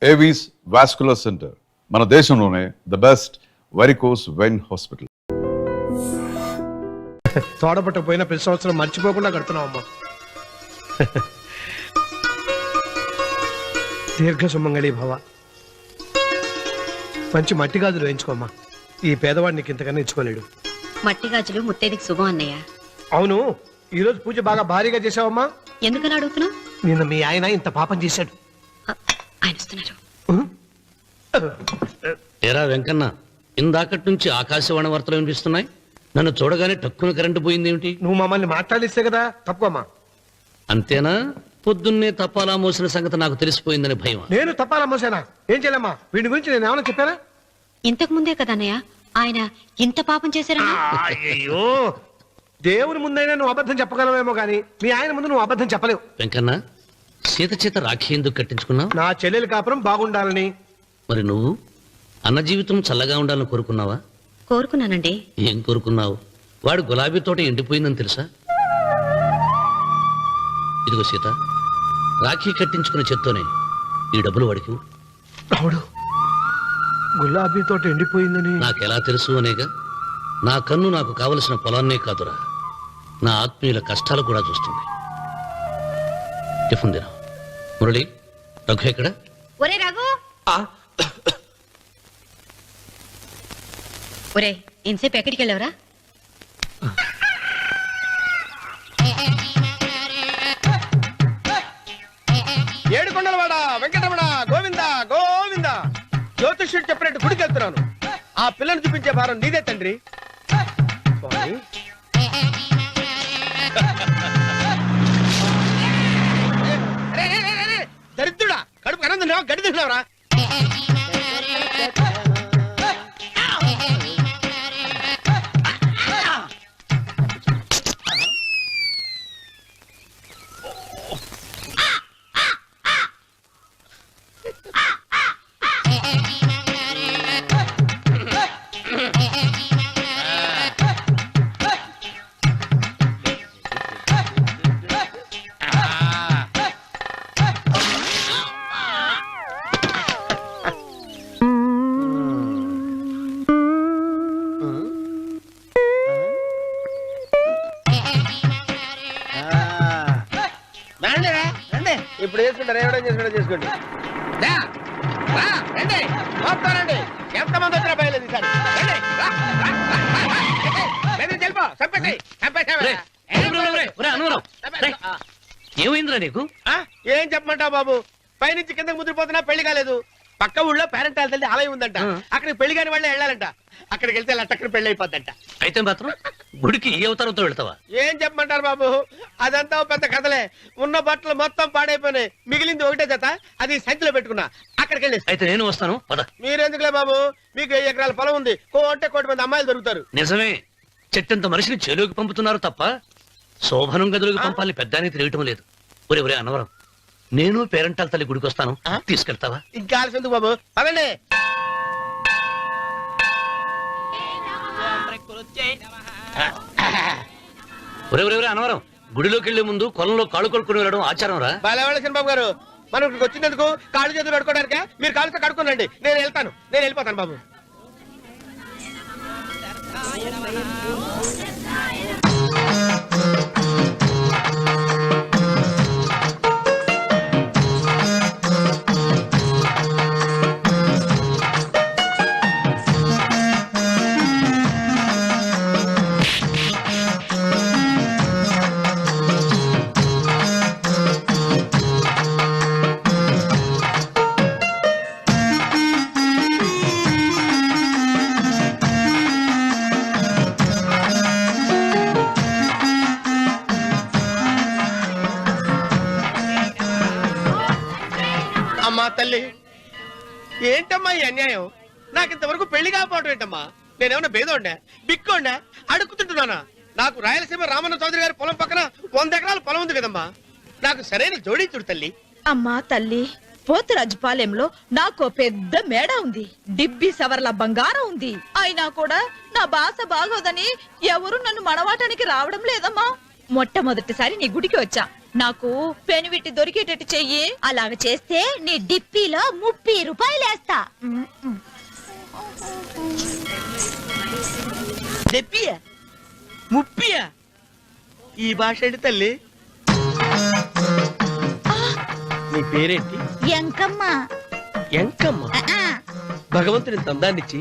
Avis vascular centre, మన దేశంలోనే the best varicose vein hospital. తోడపట్టపోయిన ప్రతి సంవత్సరం మర్చిపోకుండా కడుతున్నావు అమ్మా. దీర్ఘ సుమంగళి భవ. మంచి మట్టి గాజులు వేయించుకోమ్మా. ఈ పేదవాడు నీకు ఇంతకన్నా ఇచ్చుకోలేడు. మట్టి గాజులు ముత్తైదికి శుభం అన్నయ్య. అవును, ఈ రోజు పూజ బాగా భారీగా చేసావమ్మా. ఎందుకలా అడుగుతున్నావు? నిన్న మీ ఆయన ఇంత పాపం చేశాడు. ఆయన వస్తున్నారు. ఏరా వెంకన్న, ఇందాకటి నుంచి ఆకాశవాణి వార్తలు వినిపిస్తున్నాయి. నన్ను చూడగానే టక్కున కరెంటు పోయిందేమిటి? నువ్వు మమ్మల్ని మాట్లాడిస్తే కదా తప్పుకోమ్మా. అంతేనా? పొద్దున్నే తపాలా మోసిన సంగతి నాకు తెలిసిపోయిందని భయం. నేను తప్పాలా మోసానా? ఏం చేయలేమ్మా. వీడి గురించి నేను ఏమైనా చెప్పానా? ఇంతకు ముందే కదా అన్నయ్య ఆయన ఇంత పాపం చేశారన్నా. అయ్యో, దేవుని ముందైనా నువ్వు అబద్ధం చెప్పగలవేమో గానీ మీ ఆయన ముందు నువ్వు అబద్ధం చెప్పలేవు. వెంకన్న, సీత చేత రాఖీ ఎందుకు కట్టించుకున్నావు? నా చెల్లెలి కాపురం బాగుండాలని. మరి నువ్వు అన్న జీవితం చల్లగా ఉండాలని కోరుకున్నావా? కోరుకున్నానండి. ఏం కోరుకున్నావు? వాడు గులాబీ తోట ఎండిపోయిందని తెలుసా? ఇదిగో సీత, రాఖీ కట్టించుకున్న చేత్తోనే ఈ డబ్బులు వాడికి. రావుడు, గులాబీ తోట ఎండిపోయిందని నాకెలా తెలుసు అనేగా. నా కన్ను నాకు కావలసిన పొలాన్నే కాదురా, నా ఆత్మీయుల కష్టాలు కూడా చూస్తుంది. టిఫిన్ తిన. మురళి, రఘు ఎక్కడ? ఒరే రఘు, ఒరే ఇంతసేపు ఎక్కడికి వెళ్ళావురా? ఏడుకొండలవాడ వెంకటరమణ గోవింద గోవింద. జ్యోతిష్యుడు చెప్పినట్టు గుడికి వెళ్తున్నాను. ఆ పిల్లని చూపించే భారం నీదే తండ్రి. స్వామి, దరిద్రుడా, కడుపు కనందున్నావా? గడి తిన్నావురా? ఇప్పుడు చేసుకుంటారు, ఏమైనా చేసుకుంటా చేసుకోండి. రండి, ఎంతమంది వచ్చినా బయలుదేరి ఈసారి. ఏమైందిరా నీకు? ఏం చెప్పమంటావు బాబు? పైనుంచి కిందకి ముద్రపోతున్నా పెళ్లి కాలేదు. పక్క ఊళ్ళో పేరెంట్ తల్లి ఆలయం ఉందంట. అక్కడికి పెళ్లి కాని వాళ్ళే వెళ్ళాలంట. అక్కడికి వెళ్తే అక్కడ పెళ్లి అయిపోద్దంట. అయితే మాత్రం గుడికి ఏ అవతారంతో వెళ్తావా? ఏం చెప్పమంటారు బాబు? అదంతా పెద్ద కథలే. ఉన్న బట్టలు మొత్తం పాడైపోయినాయి. మిగిలింది ఒకటే జత, అది సంచిలో పెట్టుకున్నా. అక్కడికి వెళ్ళి. అయితే నేను వస్తాను, పద. మీరెందుకులే బాబు, మీకు 10 ఎకరాల పొలం ఉంది. అంటే 1 కోటి మంది అమ్మాయిలు దొరుకుతారు. నిజమే, చెట్టంత మనిషిని చేలోకి పంపుతున్నారు తప్ప శోభనం గదిలోకి పంపాలని పెద్దానికి తెలియటం లేదు. ఒరే ఒరే అన్నవరం, నేను పేరెంటాల తల్లి గుడికి వస్తాను, తీసుకెళ్తావా? ఇంకా ఆలస్యం బాబు, అదండి. ఒరే ఒరే ఒరే అన్నవరం, గుడిలోకి వెళ్లే ముందు కొలంలో కాళ్ళు కొడుకుని వెళ్ళడం ఆచారం రా. బాలవాళ్ళ బాబు గారు, మనం ఇక్కడికి వచ్చినందుకు కాళ్ళు చేతులు కడుక్కోవడానికే. మీరు కాళ్ళతో కడుక్కోనండి, నేను వెళ్తాను. నేను వెళ్ళిపోతాను బాబు. అమ్మా తల్లి, ఏంటమ్మా ఈ అన్యాయం? నాకు ఇంతవరకు పెళ్లి కాకపోవడం ఏంటమ్మా? నేనేమన్నా బేదోండా, బిక్కోండా, అడుక్కుతుంటున్నానా? నాకు రాయలసీమ రామన్న చౌదరి గారి పొలం పక్కన 100 ఎకరాల పొలం ఉంది కదమ్మా. నాకు సరైన జోడీ చూడు తల్లి. అమ్మా తల్లి, పోతురాజుపాలెంలో నాకు పెద్ద మేడ ఉంది. 70 సవర్ల బంగారం ఉంది. అయినా కూడా నా భాష బాగోదని ఎవరు నన్ను మనవాటానికి రావడం లేదమ్మా. మొట్టమొదటిసారి నీ గుడికి వచ్చా. నాకు పెనివిట్టి దొరికేటట్టు చెయ్యి. అలాగ చేస్తే నీ డిప్పీలో 30 రూపాయలు వేస్తా. దెప్పియా ముప్పియా ఈ భాష ఏంటి తల్లి? నీ పేరేంటి? ఎంకమ్మ. ఎంకమ్మ. భగవంతుని తందాన్నిచ్చి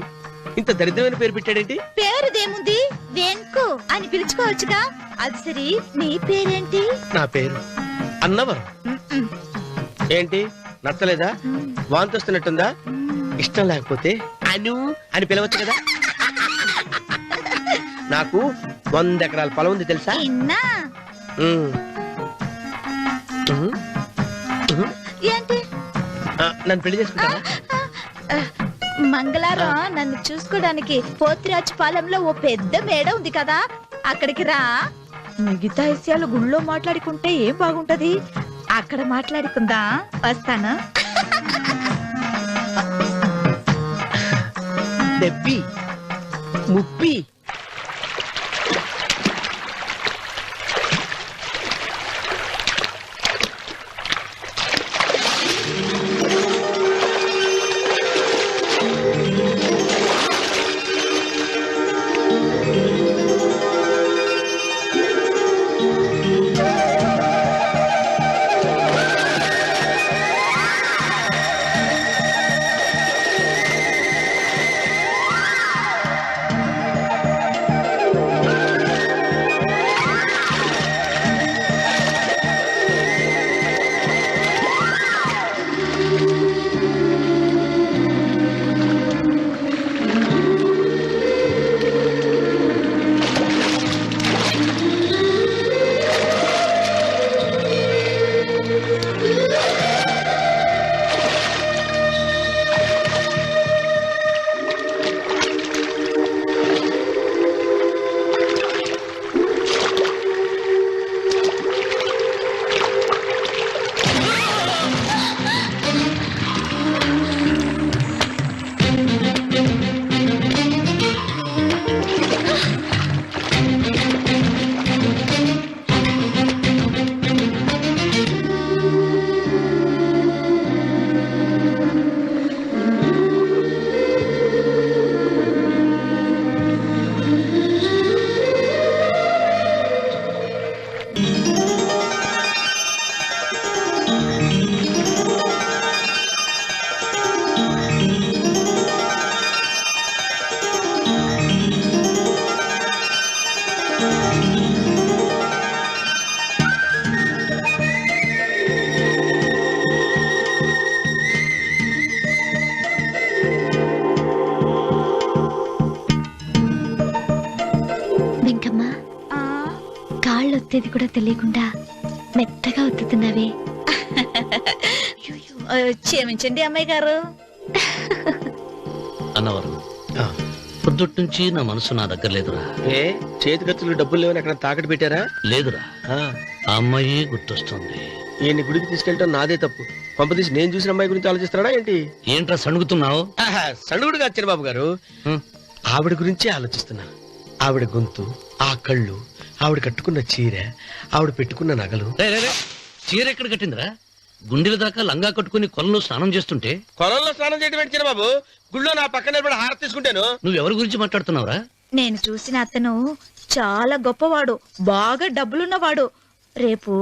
ఇంత దరిద్రమైన పేరు పెట్టాడేంటి? పేరుదేముంది, వెంకు అని పిలుచుకోవచ్చుగా. అది సరి, నీ పేరేంటి? నా పేరు అన్నవరం. ఏంటి నచ్చలేదా? వాంతి వస్తున్నట్టుందా? ఇష్టం లేకపోతే అను అని పిలవచ్చు కదా. నాకు 100 ఎకరాల పొలం ఉంది తెలుసా? ఇన్నా. ఏంటి? నన్ను పెళ్లి చేసుకుంటావా? మంగళారం నన్ను చూసుకోవడానికి పోతిరాజుపాలెంలో ఓ పెద్ద మేడ ఉంది కదా, అక్కడికి రా. మిగతా విషయాలు గుళ్ళో మాట్లాడుకుంటే ఏం బాగుంటది, అక్కడ మాట్లాడుకుందా. వస్తాను. దెబ్బి ముప్పి ఒత్తేది కూడా తెలియకుండా మెత్తగా ఒత్తుతున్నావే. క్షమించండి అమ్మాయి గారు. అన్నవరం పొద్దుటి నుంచి నా మనసు నా దగ్గర లేదురా. ఏ చేతి ఖర్చులు డబ్బులు లేవని అక్కడ తాకట్టు పెట్టారా? లేదురా, ఆ అమ్మాయి గుర్తొస్తుంది. ఈయన్ని గుడికి తీసుకెళ్ళటం నాదే తప్పు. పంపదీసి నేను చూసిన అమ్మాయి గురించి ఆలోచిస్తున్నాడా ఏంటి? ఏంట్రా సణుగుతున్నావు? సణుగుడు కాదు చిన్నబాబు గారు, ఆవిడ గురించి ఆలోచిస్తున్నా. ఆవిడ గొంతు, ఆ కళ్ళు, ఆవిడ కట్టుకున్న చీర, ఆవిడ పెట్టుకున్న నగలు. చీర ఎక్కడ కట్టిందిరా? గుండెల దాకా లంగా కట్టుకుని కొలంలో స్నానం చేస్తుంటే. కొలంలో స్నానం చేయడం ఏంటి చిన్నబాబు? గుళ్ళో నా పక్కన నిలబడి హారతి తీసుకుంటాను. నువ్వెవరి గురించి మాట్లాడుతున్నావురా? నేను చూసిన అతను చాలా గొప్పవాడు, బాగా డబ్బులున్నవాడు. రేపు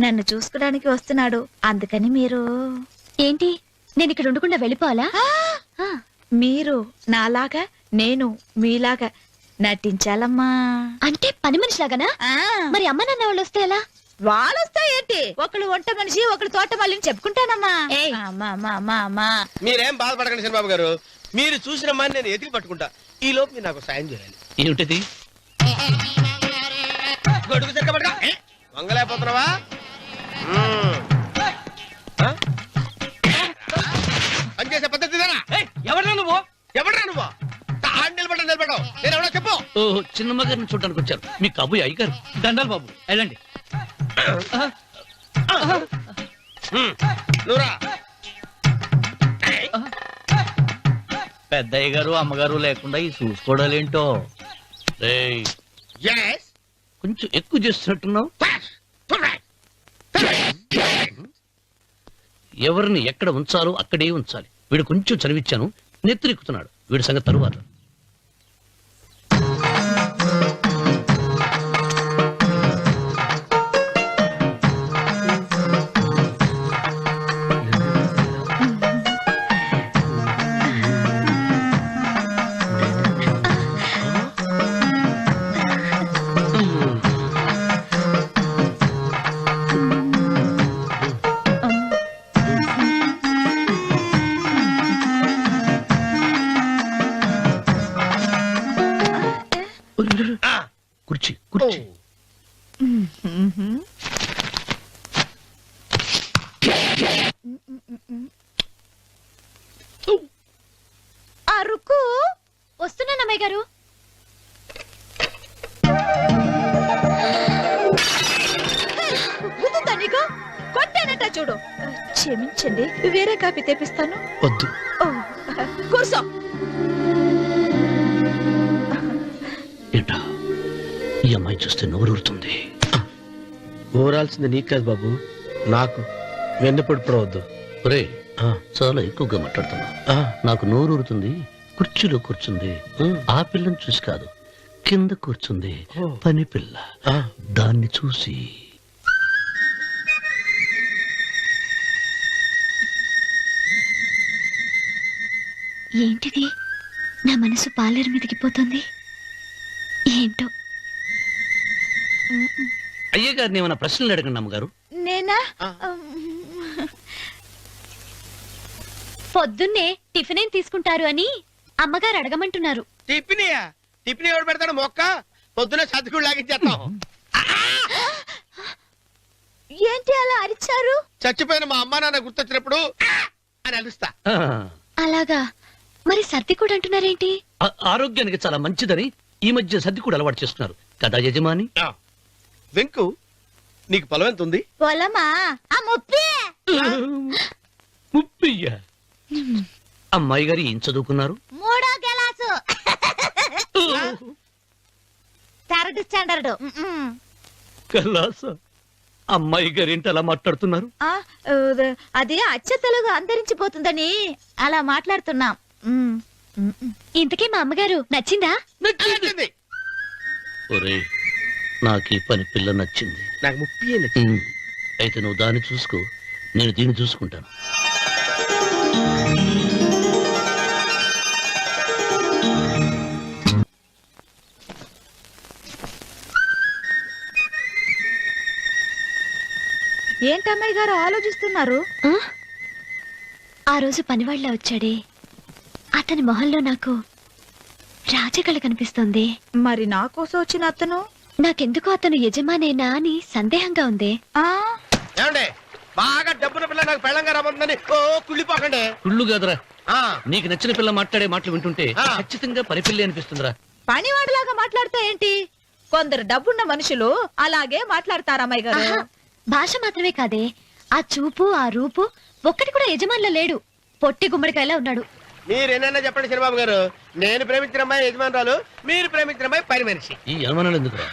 నన్ను చూసుకోడానికి వస్తున్నాడు. అందుకని మీరు ఏంటి, నేను ఇక్కడ ఉండకుండా వెళ్ళిపోవాలా? మీరు నాలాగా, నేను మీలాగా నటించాలమ్మా. అంటే పని మనిషిలాగానా? మరి అమ్మ నాన్న వాళ్ళు వస్తే ఎలా? వాళ్ళు వస్తాయేంటి? ఒకళ్ళు వంట మనిషి, ఒకళ్ళు తోట మళ్ళీ చెప్పుకుంటానమ్మా. మీరేం బాధపడకండి చంద్రబాబు గారు, మీరు చూసిన అమ్మాయిని నేను ఎతికి పట్టుకుంటా. ఈ లోపు మీరు నాకు సాయం చేయాలి. ఏమిటది? గొడుగు చెక్కబడగా వంగలేకపోతున్నావా? పనిచేసే పద్ధతి ఎవడ్రా నువ్వు? ఎవడ్రా నువ్వు? నిలబడ్డావు నేను ఎవడో చెప్పు. ఓహో, చిన్నమ్మ గారిని చూడడానికి వచ్చారు. మీ కబుయ్య అయ్యగారు. దండాలు బాబు, వెళ్ళండి. నువ్వురా. పెద్దయ్య గారు అమ్మగారు లేకుండా ఈ చూసుకోవడాలేంటో. రేయ్, Yes. కొంచెం ఎక్కువ చేస్తున్నట్టున్నావు. ఎవరిని ఎక్కడ ఉంచాలో అక్కడే ఉంచాలి. వీడు కొంచెం చదివిచ్చాను, నెత్తిరెక్కుతున్నాడు. వీడి సంగతి తరువాత. కుర్చీ కుర్చీ. అరుకు వస్తున్నాను అమ్మాయి గారు. గుద్దుతా నీకు? కొట్టానట చూడు. క్షమించండి, వేరే కాపీ తెప్పిస్తాను. వద్దు. ఓ, కూర్చో. ఏంటా ఈ అమ్మాయి చూస్తే నోరూరుతుంది. ఊరాల్సింది నీకు కాదు బాబు, నాకు. వెన్నపొడి పడవద్దు. ఒరే చాలా ఎక్కువగా మాట్లాడుతున్నా. నాకు నోరూరుతుంది. కుర్చీలో కూర్చుంది. ఆ పిల్లని చూసి కాదు, కింద కూర్చుంది పని పిల్ల. దాన్ని చూసి ఏంటిది? నా మనసు పాలేరు మీదకి పోతుంది. ఏంటో. అయ్య గారిని ఏమైనా ప్రశ్నలు అడగండి అమ్మగారు. నేనా? పొద్దున్నే టిఫిన్ ఏం తీసుకుంటారు అని అమ్మగారు అడగమంటున్నారు. టిఫినియా? టిఫిన్ ఎవడు పెడతాడు మొక్క? పొద్దున సర్దుకుడు లాగించేస్తాం. ఏంటి అలా అరిచారు? చచ్చిపోయిన మా అమ్మ నాన్న గుర్తొచ్చినప్పుడు అని అలుస్తా. అలాగా? మరి సర్ది కూడా అంటున్నారేంటి? ఆరోగ్యానికి చాలా మంచిదని ఈ మధ్య సర్ది కూడా అలవాటు చేస్తున్నారు కదా యజమాని. వెంకు, నీకు పొలం ఎంత ఉంది? పొలమా? ఆ ముప్పి. ముప్పయ్య. అమ్మాయి గారు ఏం చదువుకున్నారు? 3వ క్లాసు, 3rd స్టాండర్డ్. కలాస. అమ్మాయి గారు ఏంటి అలా మాట్లాడుతున్నారు? అది అచ్చ తెలుగు అంతరించిపోతుందని అలా మాట్లాడుతున్నాం. ఇంతకీ మా అమ్మగారు నచ్చిందా? నచ్చింది. ఒరే, నాకు ఈ పని పిల్ల నచ్చింది. నాకు 30 నచ్చింది. అయితే నువ్వు దాన్ని చూసుకో, నేను దీన్ని చూసుకుంటాను. ఏంటమ్మాయి గారు ఆలోచిస్తున్నారు? ఆ రోజు పనివాళ్ళ వచ్చాడే, అతని మొహంలో నాకు రాజకళ కనిపిస్తోంది. మరి నా కోసం వచ్చిన అతను? నాకెందుకో అతను యజమానేనా అని సందేహంగా ఉంది. ఏమండి, బాగా డబ్బున పిల్ల నాకు పెళ్ళంగా రాబోతుందని ఓ కుళ్ళిపోకండి. కుళ్ళు కాదురా, నీకు నచ్చిన పిల్ల మాట్లాడే మాటలు వింటుంటే ఖచ్చితంగా పని పిల్లి అనిపిస్తుందిరా. పనివాడిలాగా మాట్లాడితే ఏంటి? కొందరు డబ్బున్న మనుషులు అలాగే మాట్లాడతారమ్మాయి గారు. ఆహా, భాష మాత్రమే కాదే, ఆ చూపు ఆ రూపు ఒక్కటి కూడా యజమానిలో లేడు. పొట్టి గుమ్మడికాయలా ఉన్నాడు. మీరేనన్నా చెప్పండి శనిబాబు గారు, నేను ప్రేమించిన అమ్మాయి యజమానురాలు, మీరు ప్రేమించిన అమ్మాయి పని మనిషి. ఈ అనుమానాలు ఎందుకురా?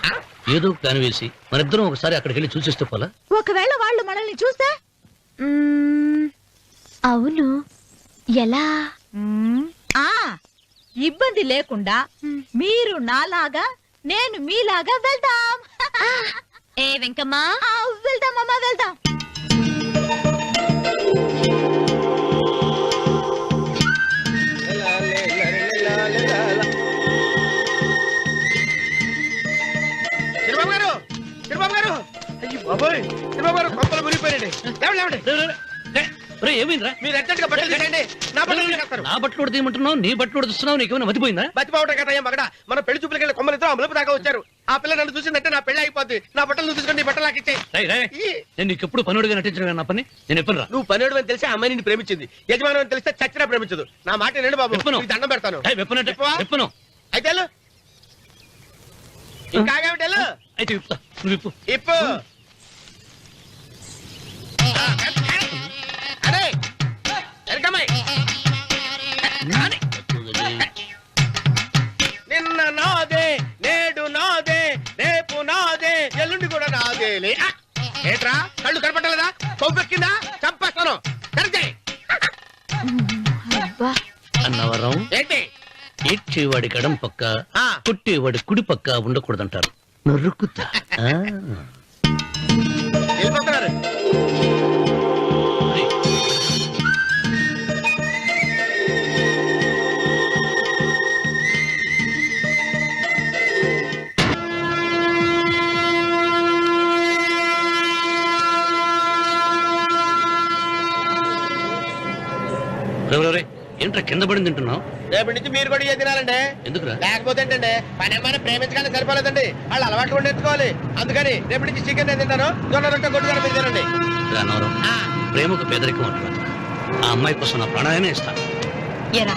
ఏదో ప్లాన్ వేసి మనిద్దరం ఒకసారి అక్కడికి వెళ్ళి చూసేస్తే పోలా? ఒకవేళ వాళ్ళు మనల్ని చూస్తే? అవును, ఎలా? ఇబ్బంది లేకుండా మీరు నాలాగా నేను మీలాగా వెళ్దాం. ఏ వెంకమ్మా, వెళ్దాం అమ్మా, వెళ్దాం. శనిబాబు గారు, శనిబాబు గారు, అయ్యి బాబోయ్, శనిబాబు గారు కొంపలు మునిగిపోయారండి. ఏమైందిరా? మీరు అర్జెంట్గా బట్టలు తీసేయండి, నా బట్టలు తీసేస్తారు. నా బట్టలు ఉడతీయమంటున్నావు, నీ బట్టలు ఉడుతున్నావు, నీకేమైనా మతిపోయిందా? బతిపోవటం కదా మగడ, మన పెళ్లి చూపులకి వెళ్ళి కొమ్మలితో అమలుపు దాకా వచ్చారు. ఆ పిల్ల నన్ను చూసిందంటే నా పెళ్లి అయిపోద్ది. నా బట్టలు నువ్వు తీసుకొని నీ బట్టలు నాకు ఇచ్చేయి. నేను నీకు ఎప్పుడు పనుడిగా నటించడం నా పని. నేను ఎప్పుడు రా? నువ్వు పనివాడు అని తెలిసి ఆ అమ్మాయి నిన్ను ప్రేమించింది, యజమాని అని తెలిస్తే చచ్చినా ప్రేమించదు. నా మాట వినండి బాబు, నీకు దండం పెడతాను. విప్పను. అయితే వెళ్ళు. ఇంకా ఆగేమిటి, వెళ్ళు. అయితే విప్పుతా, నువ్వు విప్పు. ఇప్పు. అరే ఎరకమ్మాయి, నిన్న నాదే, నేడు నాదే, రేపు నాదే, ఎల్లుండి కూడా నాదేలే. ఏట్రా, కళ్ళు కనపట్టలేదా? కొవ్వెక్కిందా? చంపేస్తాను. అబ్బా అన్నవరం ఏంటి ఇచ్చేవాడి గడం పక్క ఆ. కొట్టేవాడి కుడి పక్క ఉండకూడదంటారు నరుక్కుతా వెళ్ళిపోతున్నారు. ఏంట్రా కింద పడింది తింటున్నావు? రేపటి నుంచి మీరు కూడా ఇదే తినాలండి. ఎందుకురా? లేకపోతే ఏంటండి పని అమ్మాయిని ప్రేమించగానే సరిపోలేదండి, వాళ్ళు అలవాట్లు కూడా నేర్చుకోవాలి. అందుకని రేపటి నుంచి చికెన్ నేను తింటాను, జొన్న రొట్టె కొట్టుగా మీరు తినండి. అన్నవరం ప్రేమకు పేదరికం అంటారు. ఆ అమ్మాయి కోసం నా ప్రాణాయనే ఇస్తాను. ఎరా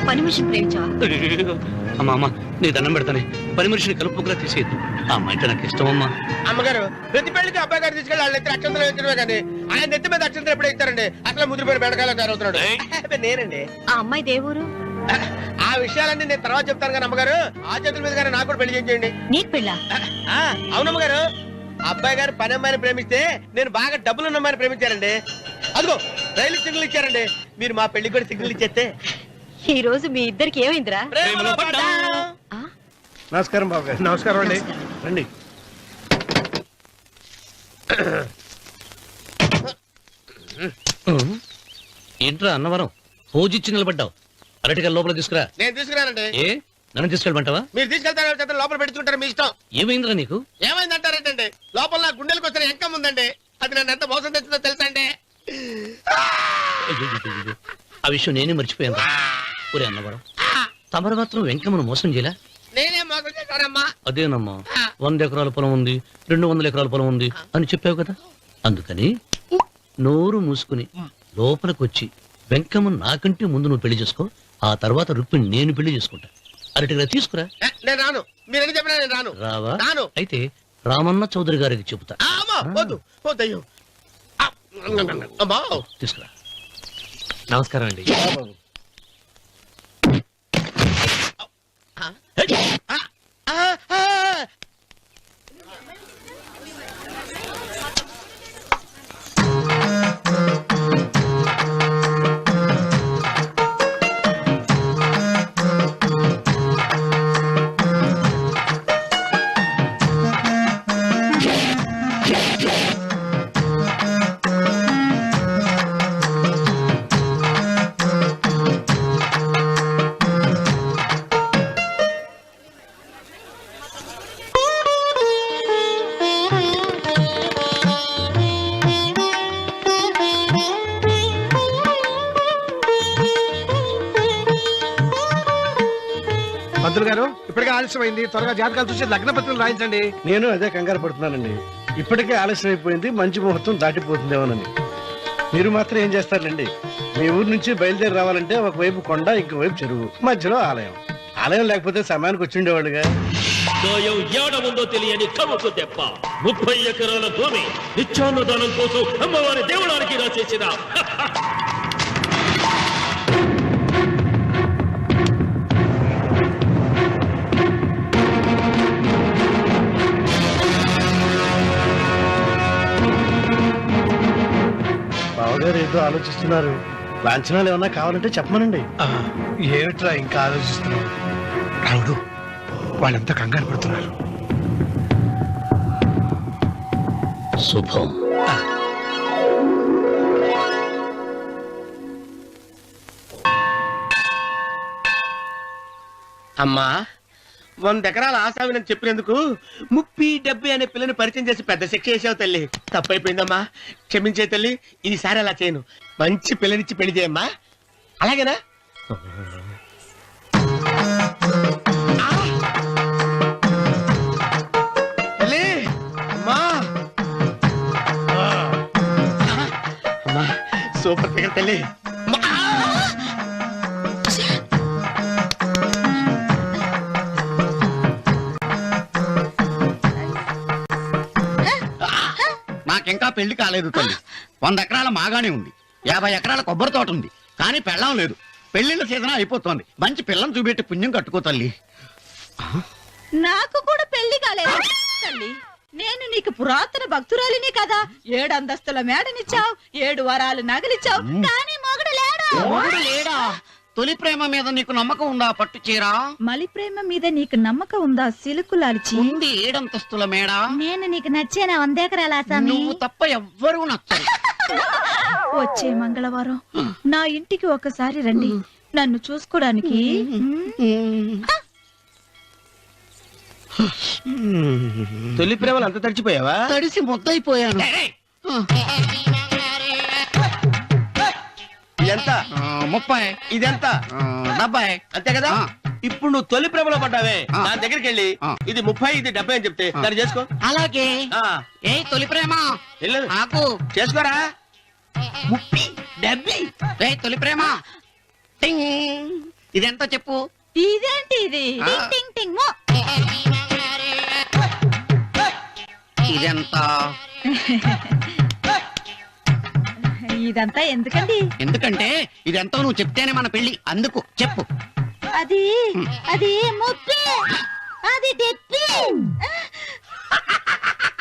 పని మనిషిని ప్రేమించావా? అమ్మా అమ్మ నీ దండం పెడతానే, పని మనిషిని కలుపుకులా తీసేయద్దు. ఆ అమ్మాయి అంటే నాకు ఇష్టం అమ్మా. అమ్మగారు ప్రతి పెళ్లికి అబ్బాయి గారు తీసుకెళ్ళి వాళ్ళ ఎత్తి అక్షంతలు వేయించడమే కానీ ఆయన నెత్తి మీద అక్షంతలు ఎప్పుడు ఇస్తారండి? అసలు ముద్రపోయిన బెడకాయలో తయారవుతున్నాడు. అబ్బే, నేనండి. ఆ అమ్మాయి దేవురు ఆ విషయాలన్నీ నేను తర్వాత చెప్తాను కానీ అమ్మగారు ఆ చేతుల మీద కానీ నాకు కూడా పెళ్లి చేయండి. నీకు పెళ్ళా? అవునమ్మగారు, అబ్బాయి గారు పని అమ్మాయిని ప్రేమిస్తే నేను బాగా డబ్బులు ఉన్న అమ్మాయిని ప్రేమించారండి. అదిగో రైలు సిగ్నల్ ఇచ్చారండి. మీరు మా పెళ్లికి కూడా సిగ్నల్ ఇచ్చేస్తే ఈ రోజు మీ ఇద్దరికి ఏమైందిరా? ప్రేమలో పడ్డాం. ఆ? నమస్కారం బాబు గారు. నమస్కారం అండి. రండి. ఏంట్రా అన్నవరం పూజిచ్చి నిలబడ్డావు? అరటిగా లోపల తీసుకురా. నేను తీసుకురానండి. ఏ నన్ను తీసుకెళ్ళమంటావా? మీరు తీసుకెళ్తారు లోపల పెట్టుకుంటారు, మీ ఇష్టం. ఏమైందిరా నీకు? ఏమైందంటారేంటండి? లోపల నా గుండెలకు వచ్చిన ఎంకం ఉందండి, అది నన్ను ఎంత మోసం తెచ్చిందో తెలుసా అండి? అయ్యయ్యయ్యయ్యో. ఆ విషయం నేనే మర్చిపోయాను. ఒరే అన్నవరం, తమరు మాత్రం వెంకమ్మను మోసం చేయలే? నేనే మోసం చేశానమ్మా. అదేనమ్మా, 100 ఎకరాల పొలం ఉంది, 200 ఎకరాల పొలం ఉంది అని చెప్పావు కదా. అందుకని నోరు మూసుకుని లోపలికి వచ్చి వెంకమ్మ నాకంటే ముందు నువ్వు పెళ్లి చేసుకో. ఆ తర్వాత రుక్మిణి నేను పెళ్లి చేసుకుంటా. అరటిగా తీసుకురా. నేను రాను. మీరని చెప్పినా నేను రాను. రావా? రాను. అయితే రామన్న చౌదరి గారికి చెబుతా. అమ్మా, వద్దు వద్దయ్యో. అమ్మా, తీసుకురా. నమస్కారం అండి. పంతులు గారు ఇప్పటికే ఆలస్యమైంది, త్వరగా జాతకాలు చూసి లగ్న పత్రికలు రాయించండి. నేను అదే కంగారు పడుతున్నానండి. ఇప్పటికే ఆలస్యం అయిపోయింది, మంచి ముహూర్తం దాటిపోతుందేమోనని. మీరు మాత్రం ఏం చేస్తారండి? మీ ఊరు నుంచి బయలుదేరి రావాలంటే ఒకవైపు కొండ, ఇంకోవైపు చెరువు, మధ్యలో ఆలయం. ఆలయం లేకపోతే సమయానికి వచ్చి ఉండేవాడుగా. దోయం ఏడముందో తెలియని కవుకు దెబ్బ 30 ఎకరాల భూమి నిత్యాన్నదానం కోసం అమ్మవారి దేవుడానికి రాసేసిన బావగారు ఏదో ఆలోచిస్తున్నారు. లాంఛనాలు ఏమన్నా కావాలంటే చెప్పమనండి. ఏమిట్రా ఇంకా ఆలోచిస్తున్నావు? రావుడు, వాళ్ళంతా కంగారు పడుతున్నారు. శుభం. అమ్మా, 100 ఎకరాల ఆశావినని చెప్పినందుకు 30-70 అనే పిల్లని పరిచయం చేసి పెద్ద శిక్ష చేసావు తల్లి. తప్పైపోయిందమ్మా, క్షమించే తల్లి. ఈసారి అలా చేయను. మంచి పిల్లనిచ్చి పెళ్లి చేయమ్మా. అలాగేనా? తల్లి, అమ్మా. అమ్మా, సూపర్ ఫిగర్ తల్లి. నాకింకా పెళ్లి కాలేదు తల్లి. 100 ఎకరాల మాగానే ఉంది, 50 ఎకరాల కొబ్బరి తోట ఉంది, కానీ పెళ్ళం లేదు. పెళ్లిళ్ళ సీజన్ అయిపోతుంది. మంచి పిల్లని చూపెట్టి పుణ్యం కట్టుకో తల్లి. నాకు కూడా పెళ్లి కాలేదు తల్లి. నేను నీకు పురాతన భక్తురాలిని కదా. 7 అంతస్తుల మేడనిచ్చావు, 7 వరాలు నగలిచ్చావు, కానీ మొగుడు లేడా? తొలి ప్రేమ మీద నీకు నమ్మకం ఉందా పట్టు చీర? మలి ప్రేమ మీద నీకు నమ్మకం ఉందా సిలుకు లాల్చి? ఉంది 7 అంతస్తుల మేడ. నేను నీకు నచ్చేనా 100 ఎకరాల ఆసామి? నువ్వు తప్ప ఎవ్వరూ నచ్చరు. వచ్చే మంగళవారం నా ఇంటికి ఒకసారి రండి నన్ను చూసుకోవడానికి. తొలి ప్రేమలు అంత తడిచిపోయావా? తడిసి ముద్దయిపోయాను. ఇదెంత? 30. ఇదెంత? 70. అంతే కదా. ఇప్పుడు నువ్వు తొలి ప్రేమలో పడ్డావే, నా దగ్గరికి వెళ్ళి ఇది 30 ఇది 70 అని చెప్తే దాన్ని చేసుకో. అలాగే. ఏ తొలి ప్రేమ వెళ్ళు, నాకు చేసుకోరా. 30 70. ఏ తొలి ప్రేమ టింగ్. ఇదెంత చెప్పు? ఇదేంటి ఇది? టింగ్ టింగ్ టింగ్ మో. ఇదెంత? ఇదంతా ఎందుకండి? ఎందుకంటే ఇదెంతో నువ్వు చెప్తేనే మన పెళ్లి. అందుకు చెప్పు. అది అది 30. అది 70.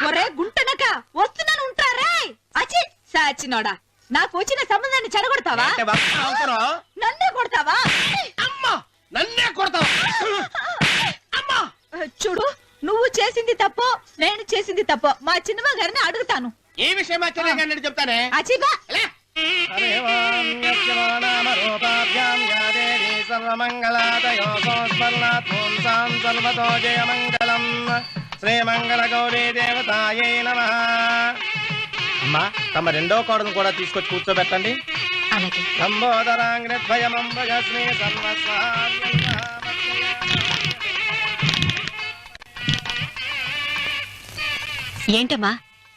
ఒరే గుంటనక వస్తున్నాను ఉంటారే. అచి సాచినోడా, నాకు వచ్చిన సంబంధాన్ని చెడగొడతావా? అంటే బాగా అవసరం. నన్నే కొడతావా? అమ్మా, నన్నే కొడతావా? అమ్మా, చూడు, నువ్వు చేసింది తప్పు, నేను చేసింది తప్పు. మా చిన్నమ్మ గారిని అడుగుతాను. ఈ విషయం ఆశ్చర్యంగా చెప్తానే. అచిబా లే. శ్రీమంగళ గౌరీ దేవతాయే నమః. అమ్మా, తమ రెండో కోడను కూడా తీసుకొచ్చి కూర్చోబెట్టండి. అలాగే. లంబోదరాంగ్రద్వయమంబగస్మి సర్వస్వామ్య. ఏంటమ్మా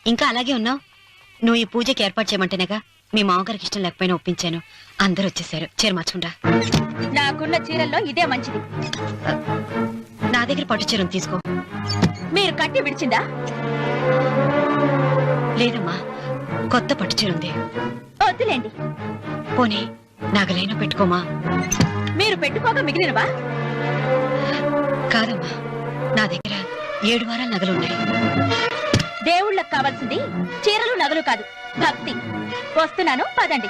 ఇంకా అలాగే ఉన్నావు? నువ్వు ఈ పూజకి ఏర్పాటు చేయమంటేనేగా మీ మామగారికి ఇష్టం లేకపోయినా ఒప్పించాను. అందరూ వచ్చేసారు. చీర మార్చుకుంటా. నాకున్న చీరల్లో ఇదే మంచిది. నా దగ్గర పట్టు చీరను తీసుకో. మీరు కట్టి విడిచిందా? లేదమ్మా, కొత్త పట్టు చీర ఉంది. వద్దులేండి. పోనీ నాగలైనా పెట్టుకోమా? మీరు పెట్టుకోక మిగిలినవా? కాదమ్మా, నా దగ్గర 7 వారాల నగలున్నాయి. దేవుళ్ళకి కావాల్సింది చీరలు నగలు కాదు, భక్తి. వస్తున్నాను, పదండి.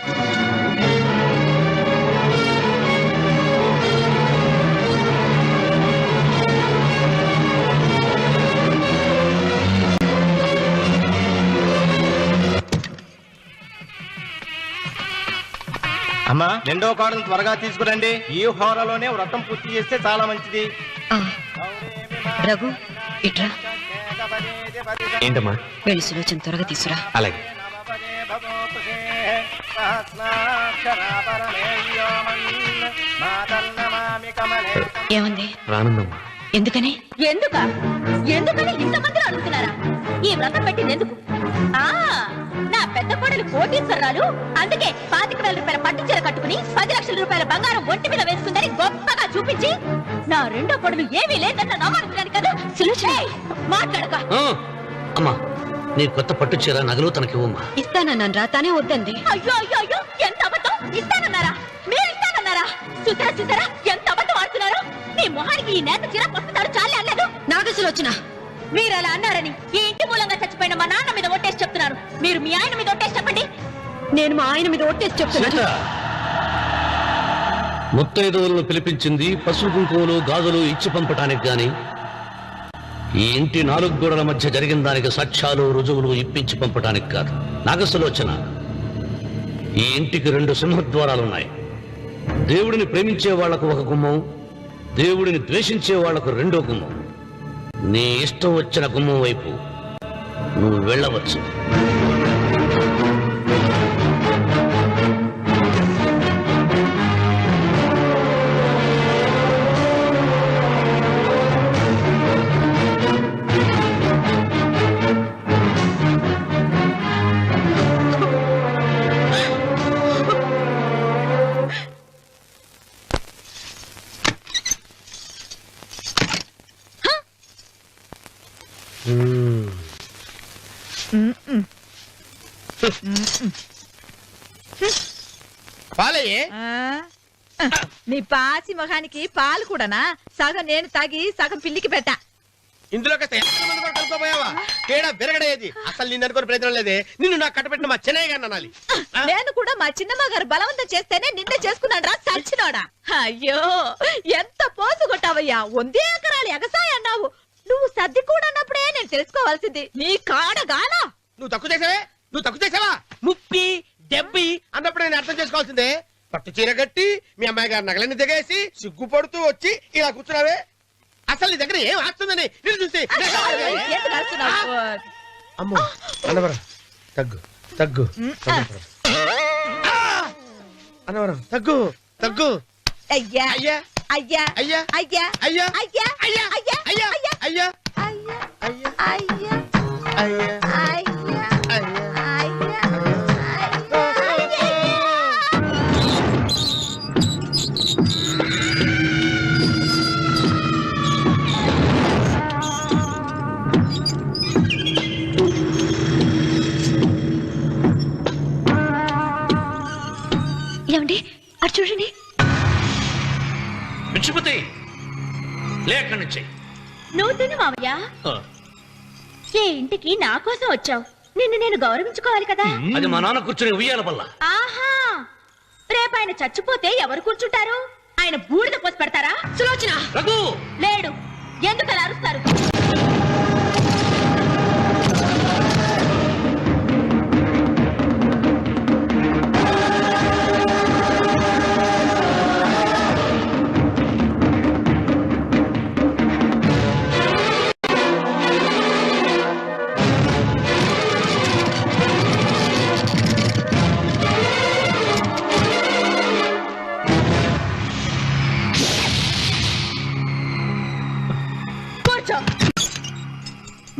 అమ్మా, రెండో కోడను త్వరగా తీసుకురండి. ఈ హోరాలోనే వ్రతం పూర్తి చేస్తే చాలా మంచిది. ఆ, రఘు ఇట్రా. ఏంటమ్మా? వెళ్ళి సులోచన త్వరగా తీసురా. అలాగే. ఏముంది? రానుందమ్మా. ఎందుకని? ఎందుకని ఇంతమంది అడుగుతున్నారా? ఈ వ్రతం పెట్టింది ఎందుకు? నా పెద్ద కోడలు కోటీశ్వరరాలు, అందుకే 25,000 రూపాయల పట్టు చీర కట్టుకుని 10 లక్షల రూపాయల బంగారం ఒంటి మీద వేసుకుందని గొప్పగా చూపించి నా రెండో కోడలు ఏమీ లేదన్న నమ్మకానికి కదా. మాట్లాడక. అమ్మా, నీ కొత్త పట్టు చీర నగలు తనకివ్వమ్మా. ఇస్తానన్నాను రా, తానే వద్దంది. అయ్యో అయ్యో అయ్యో, ఎంత అబద్ధం! ఇస్తానన్నారా? మీరు ఇస్తానన్నారా? చూసారా చూసారా ఎంత అబద్ధం ఆడుతున్నారు? మీ మొహానికి ఈ నేత చీర వస్తున్నాడు చాలే అనలేదు. నాగసులు వచ్చిన మీరు అలా అన్నారని ఈ ఇంటి మూలంగా చచ్చిపోయిన మా నాన్న మీద ఒట్టేసి చెప్తున్నారు. మీరు మీ ఆయన మీద ఒట్టేసి చెప్పండి. నేను మా ఆయన మీద ఒట్టేసి చెప్తున్నాను. ముత్తైదువులను పిలిపించింది పసుపు కుంకుమలు గాజులు ఇచ్చి పంపటానికి గాని, ఈ ఇంటి 4 గోడల మధ్య జరిగిన దానికి సాక్ష్యాలు రుజువులు ఇప్పించి పంపటానికి కాదు. నాగసులోచన, ఈ ఇంటికి 2 సింహద్వారాలున్నాయి. దేవుడిని ప్రేమించే వాళ్లకు ఒక గుమ్మం, దేవుడిని ద్వేషించే వాళ్లకు 2వ గుమ్మం. నీ ఇష్టం వచ్చిన గుమ్మం వైపు నువ్వు వెళ్ళవచ్చు. పాలయ్యే. నీ పాసి మొహానికి పాలు కూడానా? సగం నేను తాగి సగం పిల్లికి పెట్టా. ఇందులో కలుపుకోపోయావా? తేడా విరగడేది. అసలు నిన్ను అనుకునే ప్రయత్నం లేదే. నిన్ను నాకు కట్టబెట్టిన మా చెన్నయ్య గారిని అనాలి. నేను కూడా మా చిన్నమ్మ గారు బలవంతం చేస్తేనే నిన్నే చేసుకున్నాడు రా సచ్చినోడా. అయ్యో ఎంత పోసు కొట్టావయ్యా 100 ఎకరాలు ఎగసాయ అన్నావు. నువ్వు సర్ది కూడా అన్నప్పుడే నేను తెలుసుకోవాల్సింది నీ కాడగానా. నువ్వు తక్కువ చేసావా ముప్పి దెబ్బి అన్నప్పుడు నేను అర్థం చేసుకోవాల్సిందే. పట్టు చీర కట్టి మీ అమ్మాయి గారు నగలన్నీ దిగేసి సిగ్గుపడుతూ వచ్చి ఇలా కూర్చున్నావే. అసలు నీ దగ్గర ఏం ఆస్తుందని నేను చూసి ఎందుకు అరుస్తున్నావు? అమ్మో అన్నవరం తగ్గు తగ్గు అన్నవరం తగ్గు తగ్గు. అయ్యా అయ్యా అయ్యా అయ్యా అయ్యా అయ్యా అయ్యా అయ్యా అయ్యా అయ్యా అయ్యా అయ్యా అయ్యా అయ్యా అయ్యా అయ్యా అయ్యా ఏమండి అటు చూడండి. మిచ్చిపోతే లేక్కడి నుంచి నువ్వు తిను మావయ్య. ఏ ఇంటికి నా కోసం వచ్చావు, నిన్ను నేను గౌరవించుకోవాలి కదా. అది మా నాన్న కూర్చుని ఉయ్యాల వల్ల. ఆహా, రేపు ఆయన చచ్చిపోతే ఎవరు కూర్చుంటారు? ఆయన బూడిద పోసి పెడతారా? సులోచన రఘు లేడు, ఎందుకు అలా అరుస్తారు?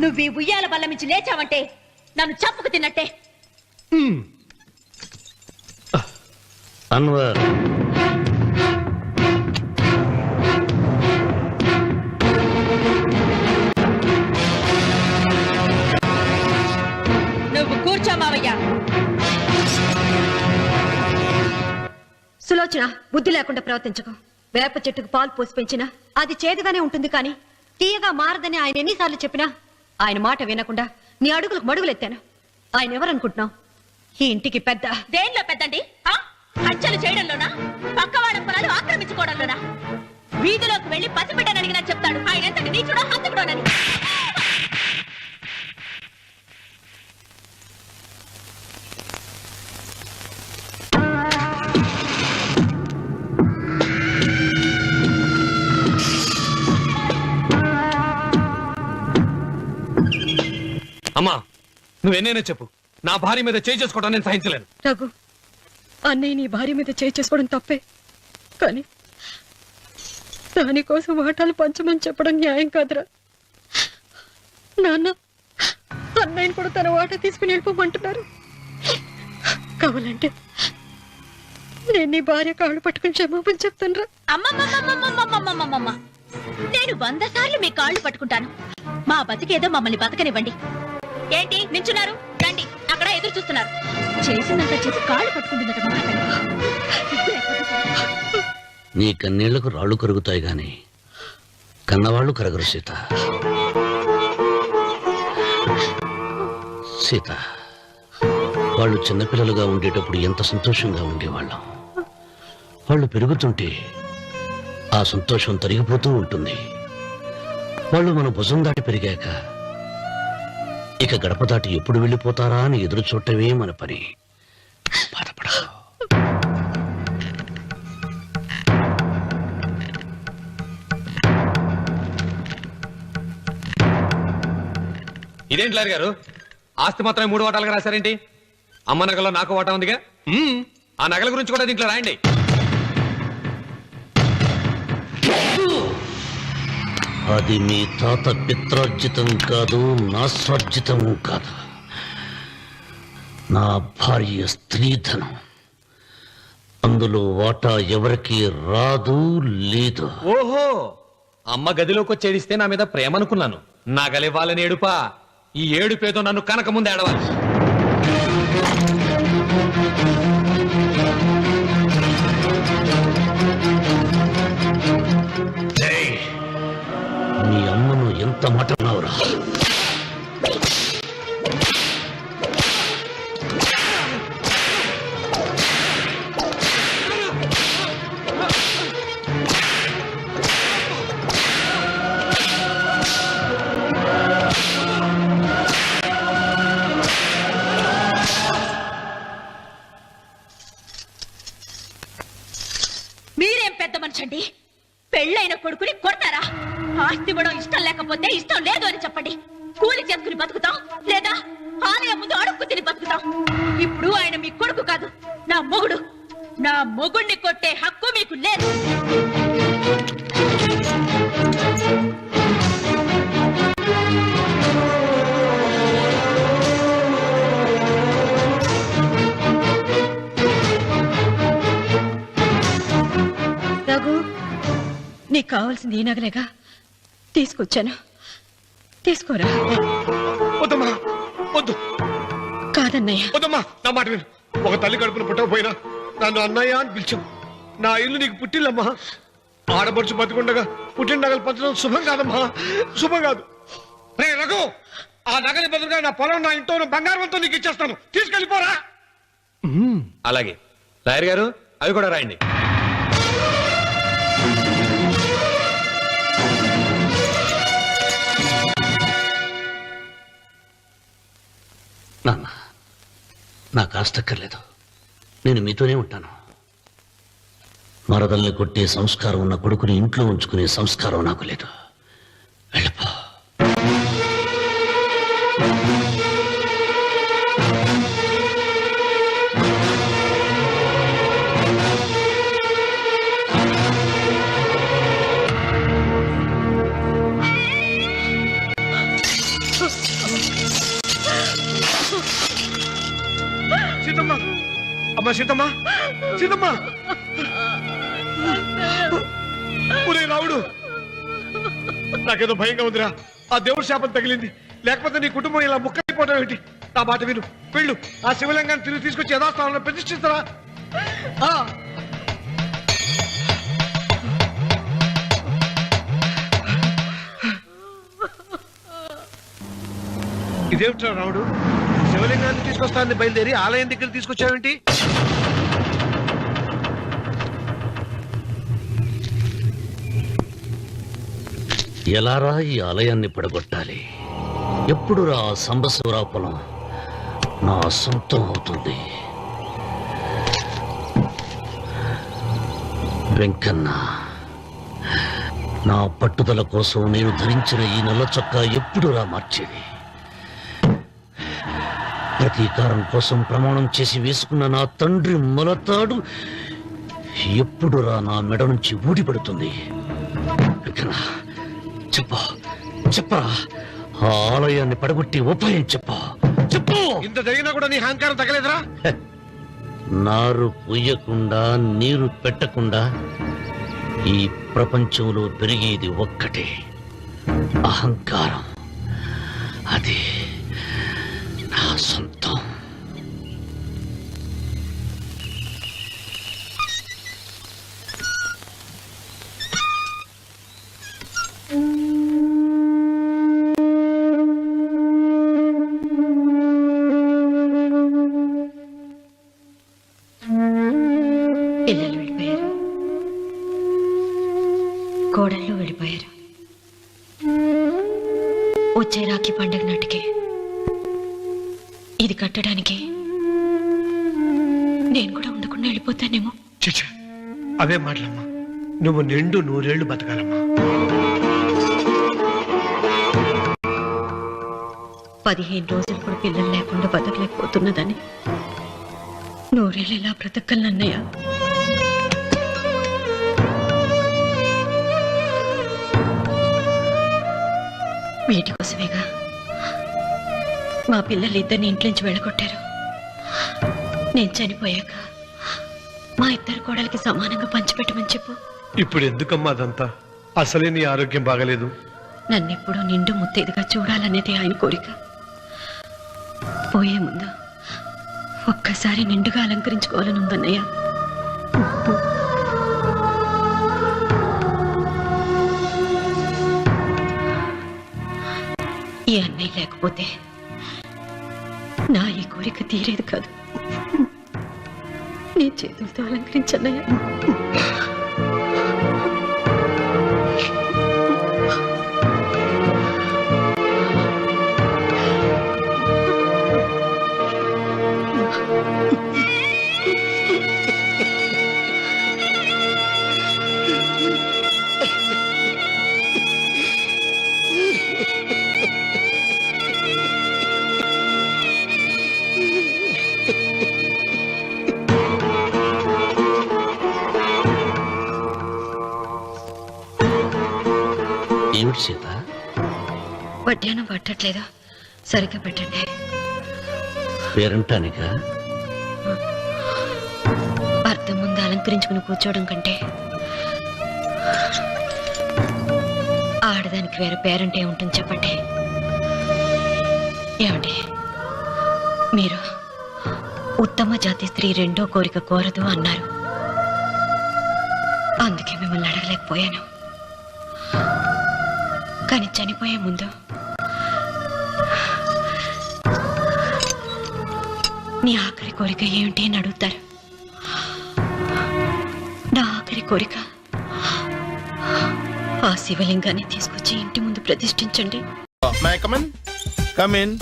నువ్వు ఈ ఉయ్యాల బల్ల మించి లేచావంటే నన్ను చంపుకు తిన్నట్టే. అన్వర్ నువ్వు కూర్చో మావయ్య. సులోచన, బుద్ధి లేకుండా ప్రవర్తించకు. వేప చెట్టుకు పాలు పోసి పెంచినా అది చేదుగానే ఉంటుంది, కానీ తీయగా మారదని ఆయన ఎన్నిసార్లు చెప్పినా ఆయన మాట వినకుండా నీ అడుగులకు మడుగులెత్తాను. ఆయన ఎవరనుకుంటున్నావు? ఈ ఇంటికి పెద్ద. దేనిలో పెద్దండి? హత్యలు చేయడంలోనా? పక్కవాడ పొలాలు ఆక్రమించుకోవడంలోనా? వీధిలోకి వెళ్లి పసిబిడ్డని అడిగినా చెప్తాడు ఆయన ఎంతటి నీచుడో హంతకుడోనని. అమ్మా నువ్వెన్నైనా చెప్పు, నా భార్య మీద చేయి చేసుకోవడం నేను సహించలేను. రఘు, అన్నయ్య నీ భార్య మీద చేయి చేసుకోవడం తప్పే, కానీ దానికోసం వాటాలు పంచమని చెప్పడం న్యాయం కాదురా. నాన్న అన్నయ్యని కూడా తన వాటా తీసుకుని వెళ్ళిపోమంటున్నారు. కావాలంటే నేను నీ భార్య కాళ్ళు పట్టుకుని క్షమాపణ చెప్తాను రా. అమ్మమ్మమ్మమ్మమ్మమ్మమ్మమ్మమ్మ, నేను 100 సార్లు మీ కాళ్ళు పట్టుకుంటాను. మా బతికేదో మమ్మల్ని బతకనివ్వండి. ఏంటి నించున్నారు? రండి, అక్కడ ఎదురు చూస్తున్నారు. చేసినంత చేసి కాళ్ళు పట్టుకుంటుందట మా నీ కన్నీళ్లకు రాళ్లు కరుగుతాయి గాని కన్నవాళ్లు కరగరు సీత. సీత, వాళ్ళు చిన్నపిల్లలుగా ఉండేటప్పుడు ఎంత సంతోషంగా ఉండేవాళ్ళం. వాళ్ళు పెరుగుతుంటే ఆ సంతోషం తరిగిపోతూ ఉంటుంది. వాళ్ళు మన భుజం దాటి పెరిగాక ఇక గడప దాటి ఎప్పుడు వెళ్ళిపోతారా అని ఎదురు చూడటమే మన పని. బాధపడ. ఇదేంటి లాయర్ గారు, ఆస్తి మాత్రమే 3 వాటాలుగా రాశారేంటి? అమ్మ నగలో నాకు వాటా ఉందిగా. ఆ నగల గురించి కూడా దీంట్లో రాయండి. అది మీ తాత పిత్రార్జితం కాదు, నా స్వార్జితం కాదు. నా భార్య స్త్రీధనం. అందులో వాటా ఎవరికి రాదు లేదు. ఓహో, అమ్మ గదిలోకి వచ్చేడిస్తే నా మీద ప్రేమ అనుకున్నాను. నగలివ్వాలని ఏడుపా. ఈ ఏడుపేదో నన్ను కనక ముందు ఏడవాలి. మీ అమ్మను ఎంత మాట అన్నావురా? పెద్ద మనిషి అండి? పెళ్ళైన కొడుకుని కొడతారా? ఆస్తి ఇవ్వడం ఇష్టం లేకపోతే ఇష్టం లేదు అని చెప్పండి. కూలి చేసుకుని బతుకుతాం, లేదా ఆలయం ముందు అడుక్కు తిని బతుకుతాం. ఇప్పుడు ఆయన మీ కొడుకు కాదు, నా మొగుడు. నా మొగుడిని కొట్టే హక్కు మీకు లేదు. రఘు, నీకు కావాల్సింది ఈ నగలేగా తీసుకొచ్చాను, తీసుకోరా. వద్దమ్మా, వద్దు. కాదన్నయ్య. వద్దమ్మా, నా మాట విను. ఒక తల్లి కడుపున పుట్టకపోయినా నన్ను అన్నయ్య అని పిలిచావు. నా ఇల్లు నీకు పుట్టిల్లమ్మా. ఆడపడుచు బతికుండగా పుట్టిన నగలు పంచడం శుభం కాదమ్మా, శుభం కాదు. రే రఘు, ఆ నగలి బదులుగా నా పొలం, నా ఇంట్లో ఉన్న బంగారంతో నీకు ఇచ్చేస్తాను, తీసుకెళ్ళిపోరా. అలాగే లాయర్ గారు, అవి కూడా రాయండి. నాన్న, నాకు ఆస్తక్కర్లేదు. నేను మీతోనే ఉంటాను. మరదల్ని కొట్టే సంస్కారం ఉన్న కొడుకుని ఇంట్లో ఉంచుకునే సంస్కారం నాకు లేదు. వెళ్ళిపో. సీతమ్మ, అమ్మ సీతమ్మ, సీతమ్మ. ఒరే రావుడు, నాకేదో భయంగా ఉందిరా. ఆ దేవుడి శాపం తగిలింది, లేకపోతే నీ కుటుంబం ఇలా ముక్కైపోవడం ఏంటి? నా మాట విను, వెళ్ళు. ఆ శివలింగాన్ని తిరిగి తీసుకొచ్చి యథాస్థానంలో ప్రతిష్ఠిస్తారా. ఇదేమిట్రా రావుడు, శివలింగాన్ని తీసుకొస్తానని బయలుదేరి ఆలయం దగ్గర తీసుకొచ్చావేంటి? ఎలారా ఈ ఆలయాన్ని పడగొట్టాలి? ఎప్పుడు రా సంబశివరాపురం నా సొంతం అవుతుంది? వెంకన్న, నా పట్టుదల కోసం నేను ధరించిన ఈ నల్ల చొక్కా ఎప్పుడు రా మార్చేది? ప్రతీకారం కోసం ప్రమాణం చేసి వేసుకున్న నా తండ్రి మొలతాడు ఎప్పుడు రా నా మెడ నుంచి ఊడిపడుతుంది? వెంకన్న, చెప్పా చెప్పరా, ఆ ఆలయాన్ని పడగొట్టి ఉపాయం చెప్పా, చెప్పు. ఇంత జరిగినా కూడా నీ అహంకారం తగలేదురా? నారు పుయ్యకుండా నీరు పెట్టకుండా ఈ ప్రపంచంలో పెరిగేది ఒక్కటే, అహంకారం. అది నా సొంతం. పిల్లలు వెళ్ళిపోయారు, కోడళ్ళు వెళ్ళిపోయారు. వచ్చే రాఖీ పండుగ నాటికి ఇది కట్టడానికి నేను కూడా ఉండకుండా వెళ్ళిపోతానేమో. చిచ్చా, అవే మాటలమ్మా. నువ్వు నిండు 100 ఏళ్ళు బతకాలమ్మా. 15 రోజులు కూడా పిల్లలు లేకుండా బతకలేకపోతున్నదని 100 ఏళ్ళు ఇలా బ్రతకలన్నయ్య. వీటి కోసమేగా మా పిల్లలు ఇద్దరిని ఇంట్లో నుంచి వెళ్ళగొట్టారు. నేను చనిపోయాక మా ఇద్దరు కోడలికి సమానంగా పంచిపెట్టమని చెప్పు. ఇప్పుడు ఎందుకమ్మా అదంతా? అసలే నీ ఆరోగ్యం బాగలేదు. నన్నెప్పుడూ నిండు ముత్తేదిగా చూడాలనేది ఆయన కోరిక. పోయే ముందు ఒక్కసారి నిండుగా అలంకరించుకోవాలని ఉందన్నయ్య. ఈ అన్నయ్య లేకపోతే నా ఈ కోరిక తీరేది కాదు. నీ చేతులతో అలంకరించన్నయ్య. ఏమిటి సీత? వడ్డానం పట్టట్లేదు, సరిగ్గా పెట్టండి. పేరంటానికా? అర్థం ముందు అలంకరించుకుని కూర్చోవడం కంటే ఆడదానికి వేరే పేరంటే ఉంటుంది చెప్పండి. ఏమండి, మీరు ఉత్తమ జాతి స్త్రీ రెండో కోరిక కోరదు అన్నారు. అందుకే మిమ్మల్ని అడగలేకపోయాను. కానీ చనిపోయే ముందు నీ ఆఖరి కోరిక ఏమిటి అని అడుగుతారు. నా ఆఖరి కోరిక ఆ శివలింగాన్ని తీసుకొచ్చి ఇంటి ముందు ప్రతిష్ఠించండి. కమిన్.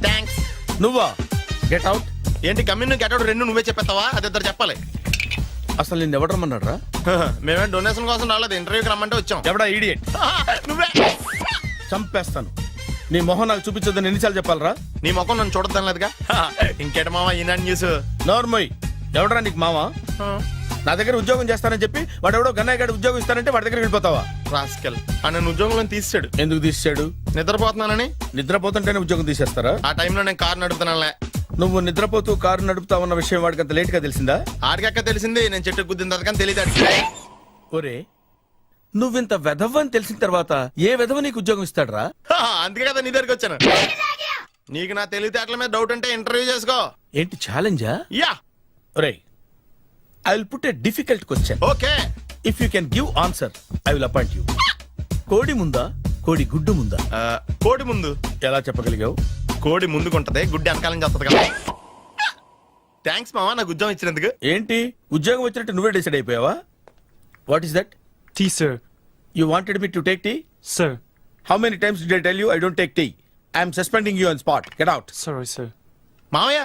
థ్యాంక్స్. నువ్వా? Get out. ఏంటి కమిన్ గెట్ అవుట్ రెండు నువ్వే చెప్పేస్తావా? అది ఇద్దరు చెప్పాలి. అసలు నిన్ను ఎవరు రమ్మన్నాడు రా? మేమే డొనేషన్ కోసం రాలేదు, ఇంటర్వ్యూకి రమ్మంటే వచ్చాం. ఎవడా ఈడియట్? నువ్వే. చంపేస్తాను. నీ మొహం నాకు చూపించొద్దని ఎన్నిసార్లు చెప్పాలరా? నీ ముఖం నన్ను చూడద్దాం లేదుగా. ఇంకేట మావా ఈనాడు న్యూస్. నోర్మోయ్, ఎవడరా నీకు మావా? నా దగ్గర ఉద్యోగం చేస్తానని చెప్పి వాడు ఎవడో గన్నయ్య గారి ఉద్యోగం ఇస్తానంటే వాడి దగ్గర వెళ్ళిపోతావా? రాస్కెల్. నన్ను ఉద్యోగంలో తీసాడు. ఎందుకు తీసాడు? నిద్రపోతున్నానని. నిద్రపోతుంటేనే ఉద్యోగం తీసేస్తారా? ఆ టైంలో నేను కారు నడుపుతున్నానులే. నువ్వు నిద్రపోతూ కారు నడుపుతావన్న విషయం వాడికి అంత లేట్ గా తెలిసిందా? ఆడికక్క తెలిసింది, నేను చెట్టు గుద్దిన తర్వాత కానీ తెలియదు. ఒరే, నువ్వింత వెధవని తెలిసిన తర్వాత ఏ వెధవ నీకు ఉద్యోగం ఇస్తాడరా? అందుకే కదా నీ దగ్గరికి వచ్చాను. నీకు నా తెలివితేటల మీద డౌట్ అంటే ఇంటర్వ్యూ చేసుకో. ఏంటి ఛాలెంజా? యా. ఒరే, I will put a difficult question. Okay. If you can give answer I will appoint you. కోడి ముందా, కోడి గుడ్డు ముందా? కోడి ముందు. ఎలా చెప్పగలిగావు? కోడి ముందుకుంటది, గుడ్డి వెనకాలని చేస్తుంది కదా. థ్యాంక్స్ మావా నాకు ఉద్యోగం ఇచ్చినందుకు. ఏంటి ఉద్యోగం వచ్చినట్టు నువ్వే డిసైడ్ అయిపోయావా? What is that? Tea sir. You wanted me to take tea? Sir. How many times did I tell you I don't take tea? I am suspending you on spot. Get out. Sorry, sir. మావయ్య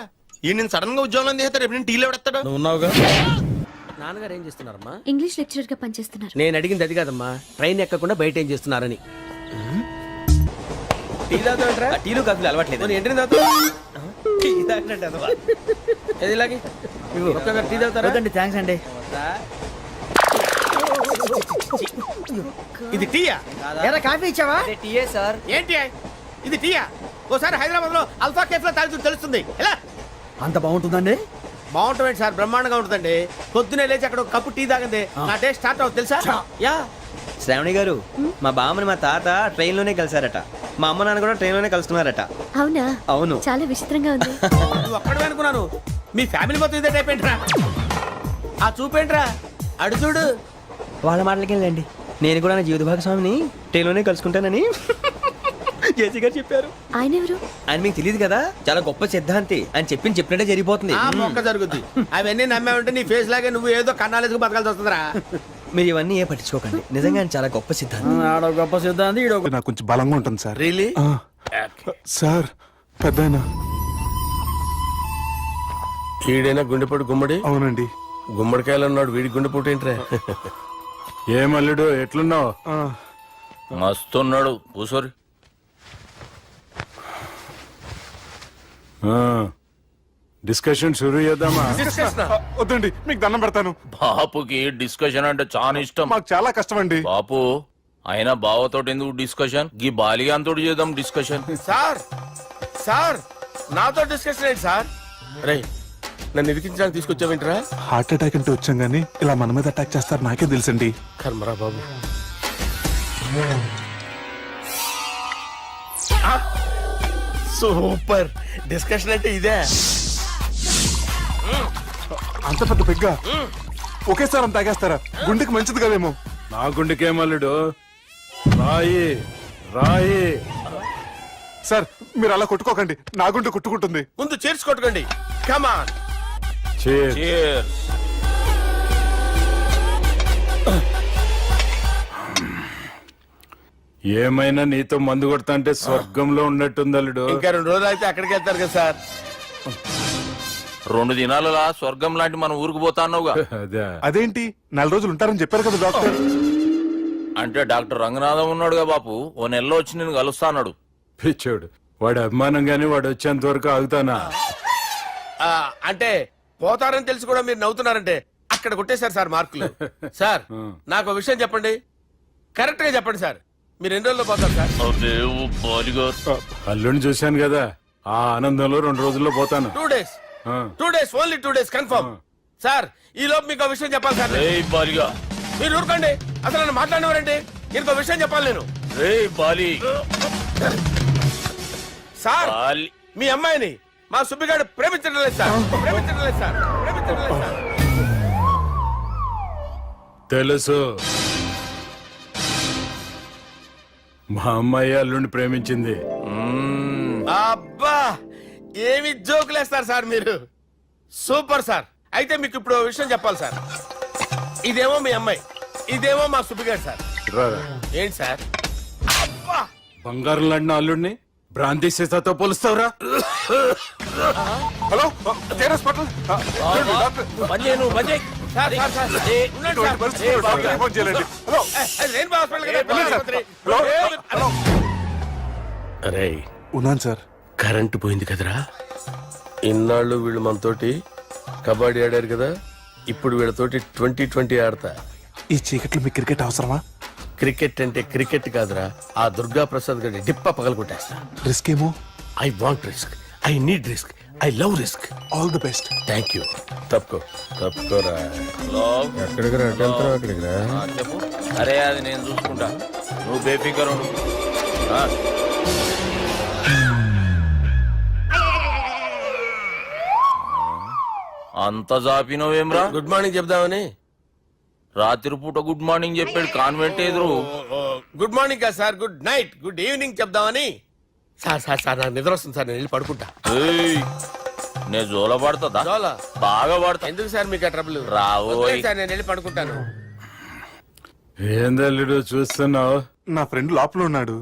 ఈ నేను sudden గా ఉద్యోగంలో తీస్తాడు, రేపు నేను టీలో పెడతాడు. నువ్వు ఉన్నావుగా? నాన్నగారు ఏం చేస్తున్నారమ్మా? ఇంగ్లీష్ లెక్చరర్ గా పనిచేస్తున్నారు. నేను అడిగింది అది కాదమ్మా, ట్రైన్ ఎక్కకుండా బయట ఏం చేస్తున్నారని. టీ తాగుతావేంట్రా? టీలు కాఫీలు అలవాట్లేదు. మరి ఏంటిని తాగుతావు? టీ తాగినట్టు అదవా. ఏది ఇలాగే? ఒక్కసారి టీ తాగుతారా? వద్దండి, థ్యాంక్స్ అండి. ఇది టీయా? ఎరా కాఫీ ఇచ్చావా? టీయే సార్. ఏంటి ఇది టీయా? ఓసారి హైదరాబాద్ లో అల్ఫా కేఫ్ లో తాగుతూ తెలుస్తుంది. ఎలా అంత బాగుంటుందండి? బాగుంటుంది సార్, బ్రహ్మాండంగా ఉంటుందండి. పొద్దునే లేచి అక్కడ ఒక కప్పు టీ తాగండి నా డే స్టార్ట్ అవుతుంది తెలుసా? యా. శ్రావణి గారు, మా బామ్మని మా తాత ట్రైన్ లోనే కలిసారట. మా అమ్మ నాన్న కూడా ట్రైన్ లోనే కలుస్తున్నారట. అవునా? అవును. చాలా విచిత్రంగా ఉంది. నువ్వు ఒక్కడే అనుకున్నాను, మీ ఫ్యామిలీ మొత్తం ఇదే టైప్ ఏంట్రా? ఆ చూపేంట్రా? అడు చూడు. వాళ్ళ మాటలకి వెళ్ళండి. నేను కూడా నా జీవిత భాగస్వామిని ట్రైన్ లోనే కలుసుకుంటానని జేసీ గారు చెప్పారు. ఆయన ఎవరు? ఆయన మీకు తెలియదు కదా, చాలా గొప్ప సిద్ధాంతి అని చెప్పినట్టే జరిగిపోతుంది. ఆ మొక్క జరుగుద్ది. అవన్నీ నమ్మావంటే నీ ఫేస్ లాగే నువ్వు ఏదో కన్నాలేసుకు బతకాల్సి వస్తుందిరా. మీరు ఇవన్నీ ఏ పట్టించుకోకండి, నిజంగా ఆయన చాలా గొప్ప సిద్ధాంతి. ఆడో గొప్ప సిద్ధాంతి, ఈడో నాకు కొంచెం బలంగా ఉంటుంది సార్. రియలీ? సార్ పెద్దయినా. ఈడైనా గుండెపోటు గుమ్మడి? అవునండి. గుమ్మడికాయలు ఉన్నాడు, వీడి గుండెపోటు ఏంట్రా? ఏమల్లుడు ఎట్లున్నావు? మస్తున్నాడు కూసోరి. డిస్కషన్ షురూ చేద్దామా? వద్దండి, మీకు దండం పెడతాను. బాపుకి డిస్కషన్ అంటే చాలా ఇష్టం. మాకు చాలా కష్టం అండి. బాపు అయినా బావతోటి ఎందుకు డిస్కషన్? గీ బాలిగాంతోటి చేద్దాం డిస్కషన్. సార్ సార్ నాతో డిస్కషన్ ఏంటి సార్? రే నన్ను ఇరికించడానికి తీసుకొచ్చావేంట్రా? హార్ట్ అటాక్ అంటే వచ్చాం గానీ ఇలా మన మీద అటాక్ చేస్తారు నాకే తెలుసండి. కర్మరా బాబు. సూపర్ డిస్కషన్ అంటే ఇదే. అంత పెద్ద పెగ్గా ఒకేసారి అంత తాగేస్తారా? గుండెకి మంచిది కదేమో. నా గుండెకేమల్లుడు రాయి రాయి. సార్ మీరు అలా కొట్టుకోకండి, నా గుండె కొట్టుకుంటుంది. ముందు చేర్చి కొట్టుకోండి. కమాన్. Cheers. ఏమైనా నీతో మందు కొడతా అంటే స్వర్గంలో ఉన్నట్టుంది అల్లుడు. ఇంకా 2 రోజులు అయితే అక్కడికి వెళ్తారు కదా సార్. 2 దినాలలా స్వర్గం లాంటి మన ఊరికి పోతాన్నావుగా. అదేంటి 4 రోజులు ఉంటారని చెప్పారు కదా డాక్టర్. అంటే డాక్టర్ రంగనాథం ఉన్నాడుగా బాపు, ఓ నెలలో వచ్చి నేను కలుస్తా అన్నాడు. పిచ్చోడు, వాడు అభిమానంగానే వాడు వచ్చేంత వరకు ఆగుతానా? అంటే పోతారని తెలిసి కూడా మీరు నవ్వుతున్నారంటే అక్కడ కొట్టేశారు సార్ మార్కులు. సార్ నాకు ఒక విషయం చెప్పండి, కరెక్ట్ గా చెప్పండి సార్. మీరు ఎన్ని రోజుల్లో పోతారు సార్? అల్లుడిని చూశాను కదా, ఆ ఆనందంలో 2 రోజుల్లో పోతాను. 2 days. ఆ. 2 days, only 2 days confirm. Sir ఈ లోపు మీకు విషయం చెప్పాలి సార్. మీరు ఊరుకోండి, అసలు నన్ను మాట్లాడినవారండి. ఇంకో విషయం చెప్పాలి నేను. సార్ మీ అమ్మాయిని మా సుబ్బిగాడు ప్రేమించడం లేదు సార్. ప్రేమించడం లేదు సార్. ప్రేమించడం లేదు సార్. తెలుసు, మా అమ్మాయి అల్లుడిని ప్రేమించింది. అబ్బా ఏమి జోకులేస్తారు సార్ మీరు. Super sir. అయితే మీకు ఇప్పుడు ఓ విషయం చెప్పాలి సార్. ఇదేమో మీ అమ్మాయి, ఇదేమో మా సుబ్బిగాడు సార్. రారా. ఏంటి సార్? అబ్బా బంగారం లాంటిన అల్లుడిని బ్రాంతి సీసాతో పోలుస్తావురా? హలో, కేరస్ పట్ల సార్, సార్, సార్. ఉండండి సార్. ఫోన్ చేయాలండి. హలో, అది రెయిన్బో హాస్పిటల్ కదా. హలో. అరే ఉన్నాను సార్. కరెంటు పోయింది కదరా. ఇన్నాళ్ళు వీళ్ళు మనతోటి కబడ్డీ ఆడారు కదా, ఇప్పుడు వీళ్ళతోటి 2020 ఆడతా. ఈ చీకట్లో మీ క్రికెట్ అవసరమా? క్రికెట్ అంటే క్రికెట్ కాదురా, ఆ దుర్గా ప్రసాద్ గారి డిప్ప పగలు కొట్టేస్తా. రిస్క్ ఏమో. I want risk, I need risk, I love risk. All the best. Thank you. తప్పుకోరా. ఎక్కడికి రా? అక్కడికి రా. చెప్పు. అరే అది నేను చూసుకుంటా, నువ్వు బేఫికర్ ఉండు. అంత జాపినవేమ్రా? గుడ్ మార్నింగ్ చెప్దామని. రాత్రి పూట గుడ్ మార్నింగ్ చెప్పాడు కాన్వెంట్ ఎదురు. గుడ్ మార్నింగ్ కాదు sir, good night, good evening చెప్దామని. సార్ సార్ సార్ నాకు నిద్ర వస్తుంది సార్, నేను వెళ్ళి పడుకుంటా. ఏయ్, నేను జోల పడుతుందా? జోలా? బాగా పడతా. ఎందుకు సార్ మీకు ట్రబుల్? రావోయ్. సార్ నేను వెళ్ళి పడుకుంటాను. ఏందల్లుడు చూస్తున్నావు? నా ఫ్రెండ్ లోపల ఉన్నాడు.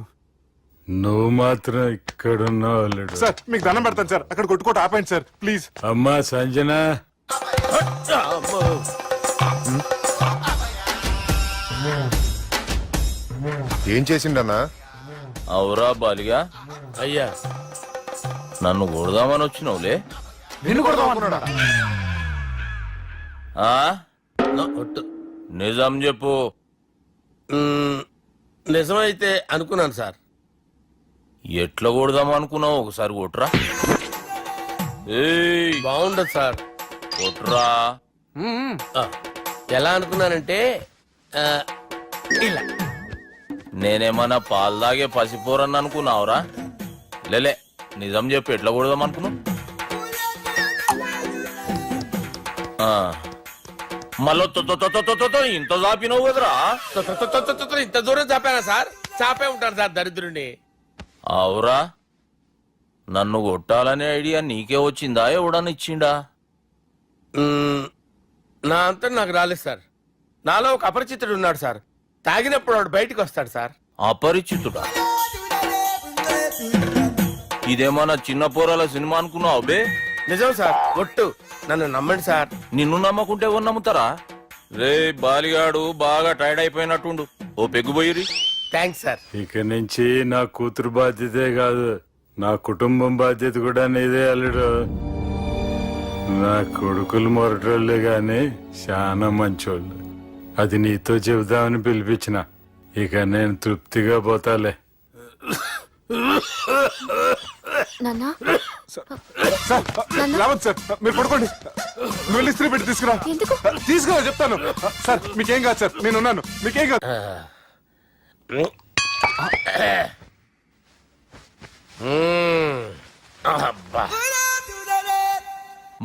నువ్వు మాత్రం ఇక్కడున్నావు అల్లుడు. సార్ మీకు దండం పెడతాను సార్, అక్కడ కొట్టుకోట ఆపండి సార్ ప్లీజ్. అమ్మా సంజన, ఏం చేసిండన్నా? అవురా బాలిగా, అయ్యా నన్ను కొడదామని వచ్చినావులే. నిన్ను కొడదామన్నాడా? ఆ? నిజం చెప్పు. నిజమైతే అనుకున్నాను సార్. ఎట్లా కొడదాం అనుకున్నావు? ఒకసారి కొట్రా. ఏయ్, బాగుండదు సార్. కొట్రా. ఎలా అనుకున్నానంటే ఇలా. నేనేమన్నా పాలు తాగే పసిపోరని అనుకున్నావురా? లేలే, నిజం చెప్పు, ఎట్లా కొడదాం అనుకున్నావు? మళ్ళీ ఇంత చాపినావు కదరా? ఇంత దూరం చాపానా సార్? చాపే ఉంటాను సార్ దరిద్రుడిని. అవురా, నన్ను కొట్టాలనే ఐడియా నీకే వచ్చిందా? ఎవడన్నా ఇచ్చిండా? నా అంతా నాకు రాలేదు సార్. నాలో ఒక అపరిచితుడు ఉన్నాడు సార్. తాగినప్పుడు వాడు బయటికి వస్తాడు సార్. అపరిచితుడా? ఇదేమన్నా చిన్న పోరాల సినిమా అనుకున్నావు బే? నిజం సార్, ఒట్టు, నన్ను నమ్మండి సార్. నిన్ను నమ్మకుంటే ఎవరు నమ్ముతారా? రే బాలిగాడు బాగా టైర్డ్ అయిపోయినట్టుండు, ఓ పెగ్గుబోయిరి. Thanks sir. ఇక నుంచి నా కూతురు బాధ్యతే కాదు, నా కుటుంబం బాధ్యత కూడా నీదే అల్లుడు. నా కొడుకులు మొరటోళ్ళే గాని చాలా మంచోళ్ళు. అది నీతో చెబుదామని పిలిపించిన. ఇక నేను తృప్తిగా పోతాలే. సార్ రావద్దు సార్, మీరు పడుకోండి. నువ్వు వెళ్ళి ఇస్త్రీ పెట్టి తీసుకురా. తీసుకురా చెప్తాను. సార్ మీకేం కాదు సార్, నేను ఉన్నాను, మీకేం కాదు. అబ్బా.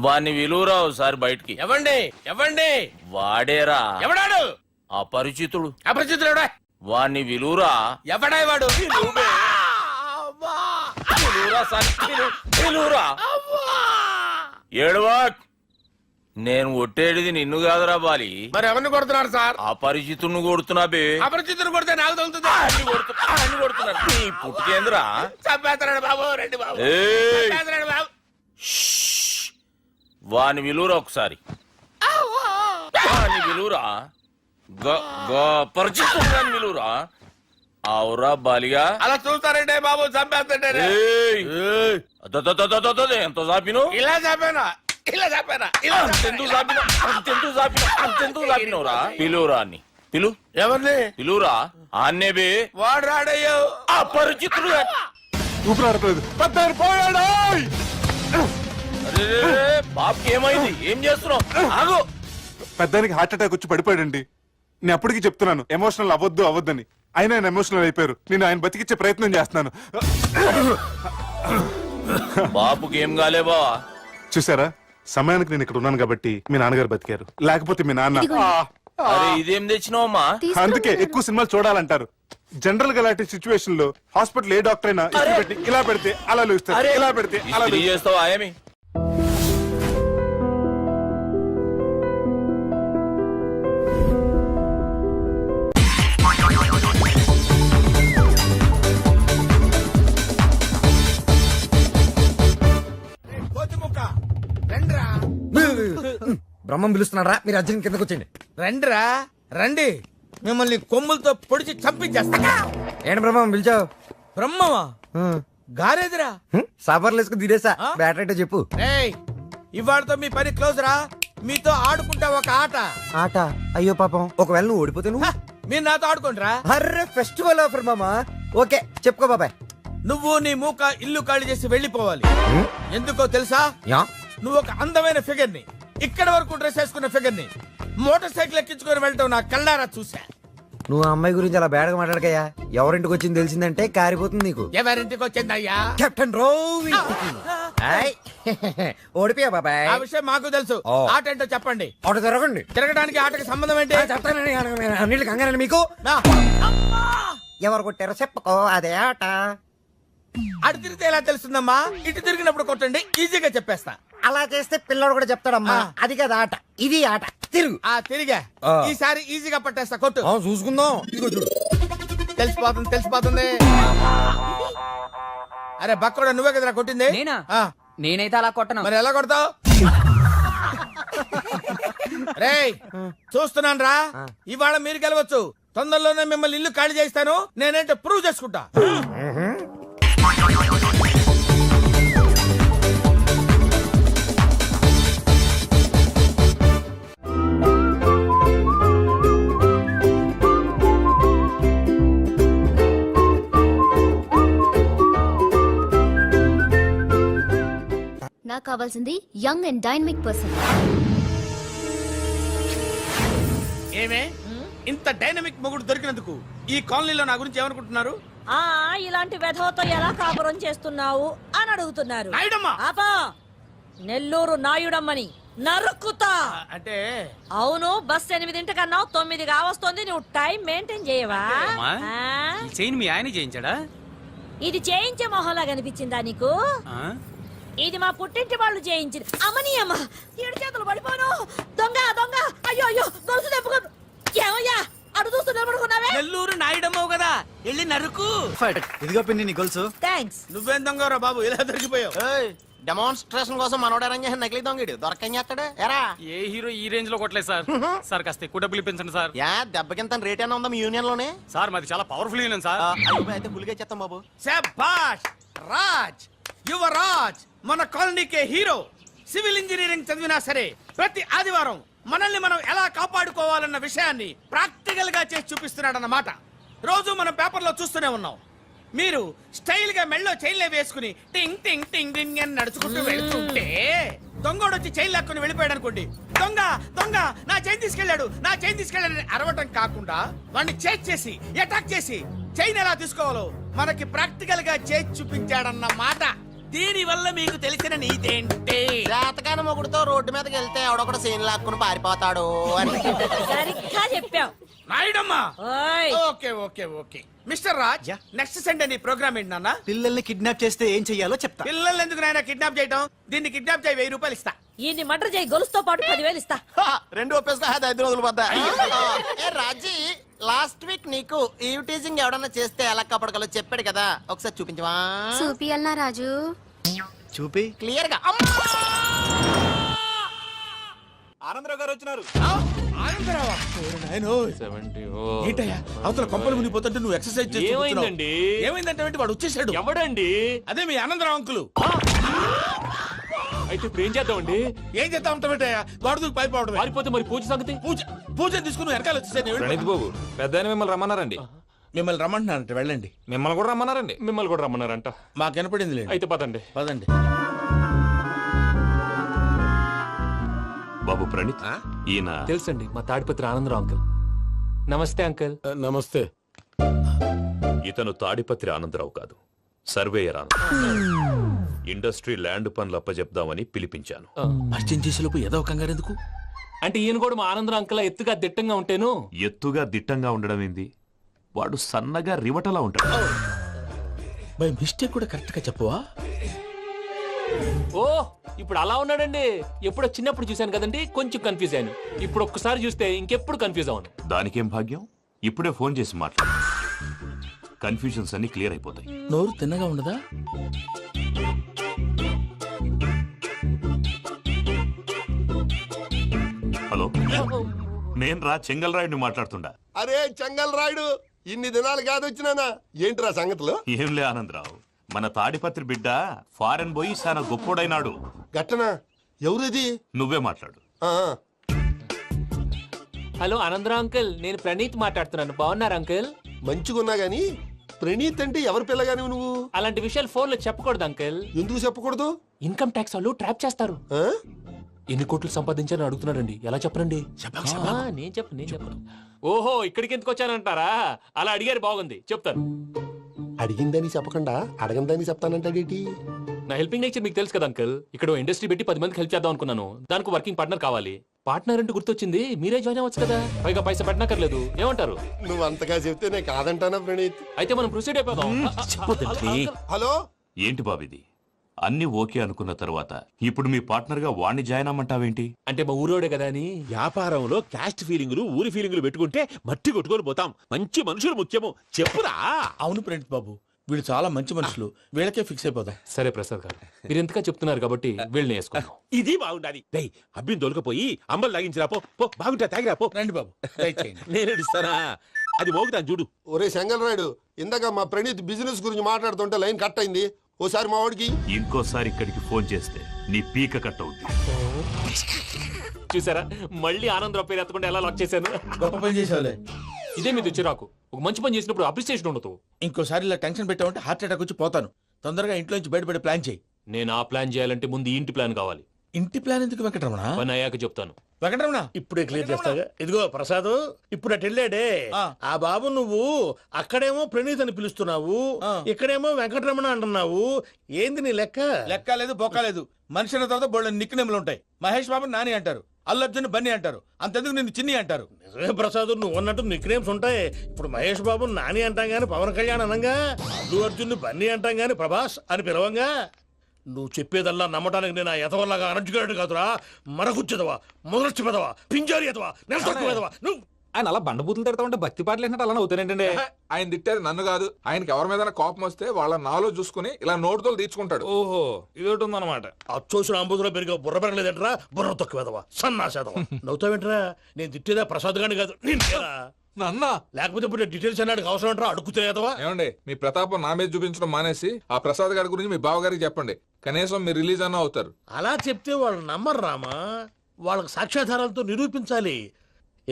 వాణ్ణి విలువరా ఒకసారి బయటికి. ఎవండి ఎవండి? వాడేరా. ఎవడాడు? అపరిచితుడు. అపరిచితుడు ఎవడా? వాణ్ణి విలువరా. ఎవడా వాడు? ఏడవా, నేను కొట్టేడిది నిన్ను కాదురా బాలి. మరి ఎవరిని కొడుతున్నారు సార్? అపరిచితుడిని కొడుతున్నా బే. అపరిచితుడు కొడితే నాకు తగులుతుంది. అన్ని కొడుతున్నారు. నీ పుట్టుకేంద్రా? చంపేస్తాడు బాబు, రండి బాబు. ఏయ్, చంపేస్తాడు బాబు. వాని విలువరా ఒకసారి. వాని విలువరా. పరిచితుడు విలువరా. అవురా బాలిగా. అలా చూస్తారంటే బాబు, చంపేస్తాడే. ఎంత చాపిను? ఇలా చంపానా? ఇలా చంపానా? ఇలా అంతెందుకు చాపినవురా? పిలువురా అని. పిలు ఎవరిని పిలురా ఆన్నేబే వాడు రాడయ్యో అపరిచితుడు ఊపిరాడట్లేదు. పెద్ద పోయాడు. బాబుకి ఏమైంది? ఏం చేస్తున్నావు? ఆగు. పెద్దానికి హార్ట్ అటాక్ వచ్చి పడిపోయాడండి. నేను అప్పటికి చెప్తున్నాను ఎమోషనల్ అవ్వద్దని. అయినా ఆయన ఎమోషనల్ అయిపోయారు. నేను ఆయన బతికిచ్చే ప్రయత్నం చేస్తున్నాను. బాబుకి ఏం కాలేవా? చూసారా, సమయానికి నేను ఇక్కడ ఉన్నాను కాబట్టి మీ నాన్నగారు బతికారు. లేకపోతే మీ నాన్న అరే ఇదేం తెచ్చినావమ్మా? అందుకే ఎక్కువ సినిమాలు చూడాలంటారు. జనరల్ గా అలాంటి సిచ్యువేషన్ లో హాస్పిటల్ ఏ డాక్టర్ అయినా ఇస్త్రీ పెట్టి ఇలా పెడితే అలా లూస్తారు, ఇలా పెడితే అలా ఇస్త్రీ చేస్తావా ఏమి? బ్రహ్మం పిలుస్తున్నారా? మీరు అర్జున్ కిందకు వచ్చండి. రండిరా రండి, మిమ్మల్ని కొమ్ములతో పొడిచి చంపించేస్తా. ఏంటి బ్రహ్మం పిలిచావు? బ్రహ్మమా గారేదిరా? సాఫర్లు వేసుకుని తీరేసా. బ్యాటరీ అంటే చెప్పు. ఏయ్, ఇవాళతో మీ పని క్లోజ్ రా. మీతో ఆడుకుంటా ఒక ఆట. ఆట? అయ్యో పాపం, ఒకవేళ నువ్వు ఓడిపోతే నువ్వు? మీరు నాతో ఆడుకోండిరా. అర్రే ఫెస్టివల్ ఆఫర్ మామా. ఓకే చెప్పుకో బాబాయ్. నువ్వు నీ మూక ఇల్లు ఖాళీ చేసి వెళ్ళిపోవాలి. ఎందుకో తెలుసా? యా నువ్వు ఒక అందమైన ఫిగర్ ని, ఇక్కడ వరకు డ్రెస్ వేసుకున్న ఫిగర్ ని మోటార్ సైకిల్ ఎక్కించుకొని వెళ్ళటం నా కళ్ళారా చూసా. నువ్వు ఆ అమ్మాయి గురించి అలా బేడగా మాట్లాడకయ్యా. ఎవరింటికి వచ్చింది తెలిసిందంటే కారిపోతుంది నీకు. ఎవరింటికి వచ్చిందయ్యా? కెప్టెన్ రోవి. ఓడిపోయా బాబాయ్. ఆ విషయం మాకు తెలుసు. ఓ. ఆట ఏంటో చెప్పండి. ఆట తిరగండి. తిరగడానికి ఆటకి సంబంధం ఏంటి? చెప్తానండి, అన్నిటికి కంగారండి మీకు. నా. ఎవరు కొట్టారో చెప్పుకో, అదే ఆట. అటు తిరిగితే ఎలా తెలుస్తుందమ్మా? ఇటు తిరిగినప్పుడు కొట్టండి, ఈజీగా చెప్పేస్తా. అలా చేస్తే పిల్లడు కూడా చెప్తాడమ్మా. అది కదా ఆట, ఇది ఆట. తిరుగు. ఆ తిరిగా ఈసారి ఈజీగా పట్టేస్తా. కొట్టు. చూసుకుందాం. ఇదిగో చూడు. తెలిసిపోతుంది. అరే బక్కడా, నువ్వే కదరా కొట్టింది? ఆ. నేనైతే అలా కొట్టను. మరి ఎలా కొడతావు? రేయ్ చూస్తున్నాను రా, ఇవాళ మీరు గెలవచ్చు. తొందరలోనే మిమ్మల్ని ఇల్లు ఖాళీ చేస్తాను. నేనేంటో ప్రూవ్ చేసుకుంటా. నాకు కావాల్సింది యంగ్ అండ్ డైనమిక్ పర్సన్. ఏమే ఇంత డైనమిక్ మొగుడు దొరికినందుకు ఈ కాలనీలో నా గురించి ఏమనుకుంటున్నారు? ఇలాంటి వెధవతో ఎలా కాపురం చేస్తున్నావు అని అడుగుతున్నారు. నాయుడమ్మ. ఆపా, నెల్లూరు నాయుడమ్మని నరుక్కుతా. అంటే అవును, బస్ 8:00 9 కావస్తుంది. నువ్వు టైం మెయింటైన్ చేయవా? చైన్ మీ ఆయన చేయించాడా? ఇది చేయించే మొహంలా కనిపించిందా నీకు? ఇది మా పుట్టింటి వాళ్ళు చేయించింది. అమ్మని అమ్మ, 7 చేతులు పడిపోను. దొంగ దొంగ, అయ్యో అయ్యో, గొలుసు తెప్పుకో. ఏమయ్యా అడు చూస్తూ నిలబడుకున్నావే? నెల్లూరు నాయుడమ్మవు కదా, వెళ్ళి నరుకు. ఇదిగో పిన్ని నీ గొలుసు. థ్యాంక్స్. నువ్వేం దొంగరా బాబు, ఇలా దొరికిపోయావు? డెమాన్స్ట్రేషన్ కోసం మనోడు అరేంజ్ చేసిన నకిలీ దొంగడు దొరకని చేస్తాడు. ఎరా ఏ హీరో ఈ రేంజ్ లో కొట్టలేదు సార్. సార్ కాస్త ఎక్కువ డబ్బులు ఇప్పించండి సార్. యా దెబ్బకింత రేట్ అయినా ఉందా మీ యూనియన్ లోనే? సార్ మాది చాలా పవర్ఫుల్ యూనియన్ సార్. అయితే ఫుల్గా చేస్తాం బాబు. శభాష్ రాజ్, యువరాజ్, మన కాలనీకే హీరో. సివిల్ ఇంజనీరింగ్ చదివినా సరే ప్రతి ఆదివారం మనల్ని మనం ఎలా కాపాడుకోవాలన్న విషయాన్ని ప్రాక్టికల్ గా చేసి చూపిస్తున్నాడన్నమాట. రోజు మనం పేపర్లో చూస్తూనే ఉన్నాం. మీరు స్టైల్ గా మెళ్ళో చైన్లే వేసుకుని టింగ్ టింగ్ టింగ్ టింగ్ అని నడుచుకుంటూ వెళ్తుంటే దొంగోడు వచ్చి చైన్ లాక్కుని వెళ్ళిపోయాడు అనుకోండి. దొంగ దొంగ నా చైన్ తీసుకెళ్లాడు, నా చైన్ తీసుకెళ్లాడని అరవటం కాకుండా వాడిని చేజ్ చేసి అటాక్ చేసి చైన్ ఎలా తీసుకోవాలో మనకి ప్రాక్టికల్ గా చేసి చూపించాడన్న మాట. దీని వల్ల మీకు తెలిసిన నీతేంటి? జాతకాన మొగుడుతో రోడ్డు మీదకి వెళ్తే ఎవడొకడు సీన్ లాక్కుని పారిపోతాడు అని. సరిగ్గా చెప్పావు నాయుడమ్మా. ఓయ్. Okay okay okay mister Raj, next Sunday నీ ప్రోగ్రామ్ ఏంటి నాన్న? పిల్లల్ని కిడ్నాప్ చేస్తే ఏం చెయ్యాలో చెప్తా. పిల్లల్ని ఎందుకు నాయన కిడ్నాప్ చేయటం? దీన్ని కిడ్నాప్ చేయి, 1000 రూపాయలు ఇస్తా. ఈయన్ని మర్డర్ చేయి, గొలుసుతో పాటు 10,000 ఇస్తా. రెండు ఒప్పేసుకో, 5 రోజులు పడ్డా. ఏ రాజీ, లాస్ట్ వీక్ నీకు ఈవ్ టీజింగ్ ఎవడన్నా చేస్తే ఎలా కాపాడగలో చెప్పాడు కదా, ఒకసారి చూపించవా? చూపియల్నా రాజు? చూపి క్లియర్ గా. ఆనందరావు గారు వచ్చినారు. ఆనందరావా? ఏంటయ్యా అవతల కొంపలు మునిగిపోతుంటే నువ్వు ఎక్సర్సైజ్ చేస్తూ కూర్చున్నావు. ఏమైందండి? ఏమైందంటే వాడు వచ్చేసాడు. ఎవడండి? అదే మీ ఆనందరావు అంకులు. అయితే ఇప్పుడు ఏం చేద్దామండి? ఏం చేస్తా ఉంటావేటయ్యా? గోడ దూకి పైపోవడమే. పారిపోతే మరి పూజ సంగతి? పూజ తీసుకుని వెనకాల వచ్చేసాను. ప్రణీత్ బాబు, పెద్ద మిమ్మల్ని రమ్మన్నారండి. మిమ్మల్ని రమ్మంటున్నారంట, వెళ్ళండి. మిమ్మల్ని కూడా రమ్మన్నారండి. మిమ్మల్ని కూడా రమ్మన్నారంట. మాకు వినపడింది లేదు. అయితే పదండి. పదండి. బాబు ప్రణీత్, ఈయన తెలుసండి, మా తాడిపత్రి ఆనందరావు అంకుల్. నమస్తే అంకుల్. నమస్తే. ఇతను తాడిపత్రి ఆనందరావు కాదు, సర్వేయర్ ఆనందరావు. ఇండస్ట్రీ ల్యాండ్ పనులు అప్పజెప్దామని పిలిపించాను. పరిచయం చేసేలోపు ఏదో కంగారు ఎందుకు? అంటే ఈయన కూడా మా ఆనందరావు అంకుల్ ఎత్తుగా దిట్టంగా ఉంటేను. ఎత్తుగా దిట్టంగా ఉండడం ఏంది? వాడు సన్నగా రివటలా ఉంటాడు. బై మిస్టేక్ కూడా కరెక్ట్ గా చెప్పవా? ఓ, ఇప్పుడు అలా ఉన్నాడండి. ఎప్పుడో చిన్నప్పుడు చూశాను కదండి, కొంచెం కన్ఫ్యూజ్ అయ్యాను. ఇప్పుడు ఒక్కసారి చూస్తే ఇంకెప్పుడు కన్ఫ్యూజ్ అవ్వను. దానికేం భాగ్యం, ఇప్పుడే ఫోన్ చేసి మాట్లాడు. కన్ఫ్యూజన్స్ అన్ని క్లియర్ అయిపోతాయి. నోరు తిన్నగా ఉండదా? హలో, నేను రా చెంగల్ రాయుడిని మాట్లాడుతుండా. అరే చెంగల్ రాయుడు, ఇన్ని దినాలు కాదు వచ్చినానా? ఏంట్రా సంగతులు? ఏంలే ఆనందరావు, మన తాడిపత్రి బిడ్డ ఫారెన్ పోయి చాలా గొప్పోడైనాడు. గట్టనా? ఎవరిది? నువ్వే మాట్లాడు. హలో ఆనందరావు అంకుల్, నేను ప్రణీత్ మాట్లాడుతున్నాను. బాగున్నారు అంకుల్? మంచిగున్నా గాని ప్రణీత్ అంటే ఎవరి పిల్లగాని నువ్వు? అలాంటి విషయాలు ఫోన్ లో చెప్పకూడదు అంకుల్. ఎందుకు చెప్పకూడదు? ఇన్కమ్ ట్యాక్స్ వాళ్ళు ట్రాప్ చేస్తారు. ఎన్ని కోట్లు సంపాదించాలని అడుగుతున్నాడండి. ఎలా చెప్పరండి? నేను చెప్పను. ఓహో, ఇక్కడికి ఎందుకు వచ్చానంటారా? అలా అడిగారు, బాగుంది, చెప్తాను. అడిగిందని చెప్పకుండా అడగందని చెప్తానంటాడేటి? నా హెల్పింగ్ నేచర్ మీకు తెలుసు కదా అంకుల్. ఇక్కడ ఇండస్ట్రీ పెట్టి 10 మందికి హెల్ప్ చేద్దాం అనుకున్నాను. దానికి వర్కింగ్ పార్ట్నర్ కావాలి. పార్ట్నర్ అంటే గుర్తొచ్చింది, మీరే జాయిన్ అవ్వచ్చు కదా. పైగా పైసా పెట్టనక్కర్లేదు. ఏమంటారు? నువ్వు అంతగా చెప్తే నేను కాదంటానా ప్రణీత్? అయితే మనం ప్రొసీడ్ అయిపోదాం. హలో, ఏంటి బాబిది? అన్ని ఓకే అనుకున్న తర్వాత ఇప్పుడు మీ పార్ట్నర్ గా వాణ్ణి జాయిన్ అమ్మంటావేంటి? అంటే మా ఊరోడే కదా అని. వ్యాపారంలో క్యాస్ట్ ఫీలింగులు, ఊరి ఫీలింగులు పెట్టుకుంటే మట్టి కొట్టుకొని పోతాం. మంచి మనుషులు ముఖ్యము. చెప్పురా. అవును ప్రణీత్ బాబు, వీళ్ళు చాలా మంచి మనుషులు. వీళ్ళకే ఫిక్స్ అయిపోతాం. సరే ప్రసాద్ గారు, మీరు ఎంతగా చెప్తున్నారు కాబట్టి వీళ్ళని వేసుకున్నాం. ఇది బాగుండాలి. డై అబ్బిని దొలకపోయి అంబలు తాగించిరా. పో బాగుంటా, తాగిరా పో. రండి బాబు, నేను ఇస్తానా? అది మోగుతాను చూడు. ఒరే చెంగల్ రాయుడు, ఇందాక మా ప్రణీత్ బిజినెస్ గురించి మాట్లాడుతుంటే లైన్ కట్ అయింది. ఓసారి మా వాడికి ఇంకోసారి ఇక్కడికి ఫోన్ చేస్తే నీ పీక కట్ అవుద్ది. చూసారా, మళ్ళీ ఆనందరావు పేరు ఎత్తకుండా ఎలా లాక్ చేశాను. గొప్ప పని చేసేవాళ్ళే. ఇదే మీ చిరాకు. ఒక మంచి పని చేసినప్పుడు అప్రిసియేషన్ ఉండదు. ఇంకోసారి ఇలా టెన్షన్ పెట్టామంటే హార్ట్ అటాక్ వచ్చి పోతాను. తొందరగా ఇంట్లో నుంచి బయటపడే ప్లాన్ చేయి. నేను ఆ ప్లాన్ చేయాలంటే ముందు ఇంటి ప్లాన్ కావాలి. ఇంటి ప్లాన్ ఎందుకు వెంకటరమణ? పని అయ్యాక చెప్తాను. వెంకటరమణ ఇప్పుడే క్లియర్ చేస్తాగా. ఇదిగో ప్రసాద్, ఇప్పుడు అటు వెళ్ళాడే ఆ బాబు, నువ్వు అక్కడేమో ప్రణీత్ అని పిలుస్తున్నావు, ఇక్కడేమో వెంకటరమణ అంటున్నావు. ఏంది నీ లెక్క? లెక్క లేదు, బొక్క లేదు. మనిషి అన్న తర్వాత బోళ్ళ నిక్నెములు ఉంటాయి. మహేష్ బాబు నాని అంటారు, అల్లు అర్జున్ బన్నీ అంటారు, అంతెందుకు నిన్ను చిన్ని అంటారు. నిజమే ప్రసాద్, నువ్వు అన్నట్టు నిక్నేమ్స్ ఉంటాయి. ఇప్పుడు మహేష్ బాబు నాని అంటాం గాని పవన్ కళ్యాణ్ అనంగా, అల్లు అర్జున్ బన్నీ అంటాం గాని ప్రభాస్ అని పిలవంగా. నువ్వు చెప్పేదల్లా నమ్మటానికి నేను ఆ ఎతవల్లాగా అనర్జుకేటెడ్ కాదురా. మరగుచ్చదవా, మొదలచ్చి పెదవా, పింజారి ఎదవా, నెలసొక్కుదవా నువ్వు. ఆయన అలా బండబూతులు తిడతా ఉంటే భక్తి పాటలు ఏంటంటే అలా అవుతానంటే. ఆయన తిట్టేది నన్ను కాదు, ఆయనకి ఎవరి మీద కోపం వస్తే వాళ్ళ నాలో చూసుకుని ఇలా నోటుతో తీర్చుకుంటాడు. ఓహో, ఇదొకటి ఉందన్నమాట. అచ్చోసిన అంబుధులో పెరిగే బుర్ర పెరగలేదంటరా. బుర్ర తొక్కువేదవా, సన్నాసేదవా. నవ్వుతావేంట్రా? నేను తిట్టేదా ప్రసాద్ గాని కాదు, నిన్నేరా. నన్నా? లేకపోతే ఇప్పుడు డీటెయిల్స్ అన్నాడు అవసరం అంటారా? అడుగుతాయేదవా. ఏమండి, మీ ప్రతాపం నా మీద చూపించడం మానేసి ఆ ప్రసాద్ గారి గురించి మీ బావగారికి చెప్పండి. కనీసం మీరు రిలీజ్ అన్న అవుతారు. అలా చెప్తే వాళ్ళు నమ్మరు రామా. వాళ్ళకి సాక్ష్యాధారాలతో నిరూపించాలి.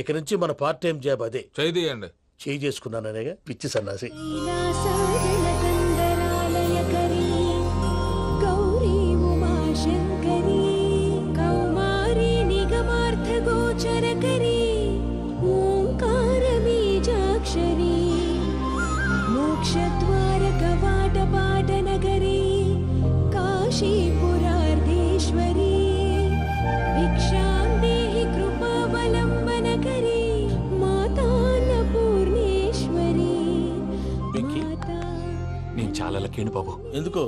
ఇక నుంచి మన పార్ట్ టైం జాబ్ అదే. చేయండి. చేయి చేసుకున్నాననేగా పిచ్చి సన్నాసి. నేను చాలా లక్కీ బాబు. ఎందుకు?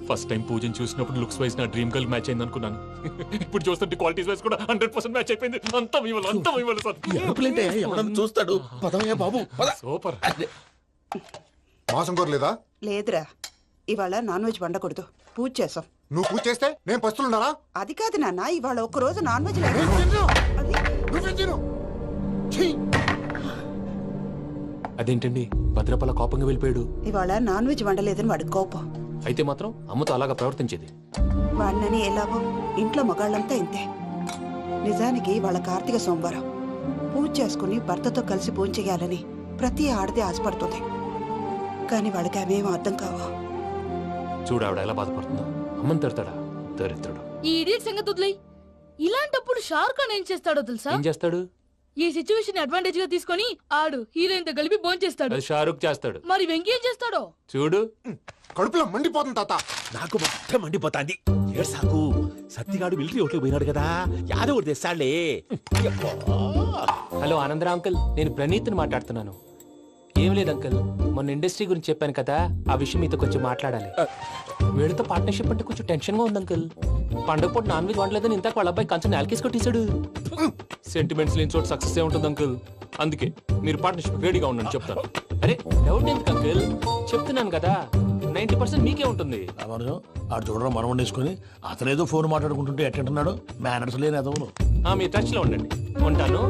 ఫస్ట్ టైం పూజను చూసినప్పుడు లుక్స్ వైజ్ నా డ్రీమ్ గర్ల్ మ్యాచ్ అయింది అనుకున్నాను. ఇప్పుడు చూస్తుంటే క్వాలిటీస్ వైజ్ కూడా 100% మ్యాచ్ అయిపోయింది. అంతా మీ వల్ల సార్. చూస్తాడు. పదవయ్యా బాబు, సూపర్. మాసం కోరలేదా? లేదురా, ఇవాళ నాన్ వెజ్ వండకూడదు. పూజ చేసాం. నువ్వు పూజ చేస్తే నేను పస్తులున్నారా? అది కాదు నాన్న, ఇవాళ ఒక్క రోజు నాన్ వెజ్ అదేంటండి భద్రపల కోపంగా వెళ్ళిపోయాడు? ఇవాళ నాన్ వెజ్ వండలేదని వాడి కోపం. అయితే మాత్రం అమ్మతో అలాగా ప్రవర్తించేది. వాడినని ఎలాగో ఇంట్లో మగాళ్ళంతా ఇంతే. నిజానికి వాళ్ళ కార్తీక సోమవారం పూజ చేసుకుని భర్తతో కలిసి పూజ చేయాలని ప్రతి ఆడది ఆశపడుతుంది. కానీ వాళ్ళకి అవేం అర్థం కావు. చూడు ఆవిడ ఎలా బాధపడుతుందో. అమ్మని తిడతాడా దరిద్రుడు. ఈ ఇడియట్ సంగతి వదిలేయ్. ఇలాంటప్పుడు షారుఖ్ ఖాన్ ఏం చేస్తాడో తెలుసా? ఏం చేస్తాడు? ఈ సిచ్యువేషన్ అడ్వాంటేజ్ గా తీసుకొని ఆడు హీరోయిన్ తో కలిపి బోన్ చేస్తాడు. అది షారుఖ్ చేస్తాడు. మరి వెంకీ ఏం చేస్తాడో చూడు. కడుపులో మండిపోతుంది తాత. నాకు మాత్రం మండిపోతాంది. ఏడ్సాకు, సత్తిగాడు మిలిటరీ ఓట్లకు పోయినాడు కదా, యాదవ్ ఒకటి తెస్తాడులే. హలో ఆనందరా అంకుల్, నేను ప్రణీత్ని మాట్లాడుతున్నాను. ఏం లేదు అంకుల్, మొన్న ఇండస్ట్రీ గురించి చెప్పాను కదా, ఆ విషయం మీతో కొంచెం మాట్లాడాలి. వీడితో పార్ట్నర్షిప్ అంటే కొంచెం టెన్షన్ గా ఉంది అంకుల్. పండగ పూట నాన్ వెజ్ వండలేదని ఇంతకు వాళ్ళ అబ్బాయి కంచెం నేలకేసి కొట్టేశాడు. సెంటిమెంట్స్ లేని చోట సక్సెస్ ఏ ఉంటుంది అంకుల్. అందుకే మీరు పార్ట్నర్షిప్ రెడీగా ఉండండి చెప్తాను. అరే డౌట్ ఎందుకు అంకుల్, చెప్తున్నాను కదా 90% మీకే ఉంటుంది. ఆడు చూడడం మనం వండేసుకుని అతనేదో ఫోన్ మాట్లాడుకుంటుంటే ఎట్టంటున్నాడు. మేనర్స్ లేని అదవును. మీరు టచ్ లో ఉండండి. ఉంటాను.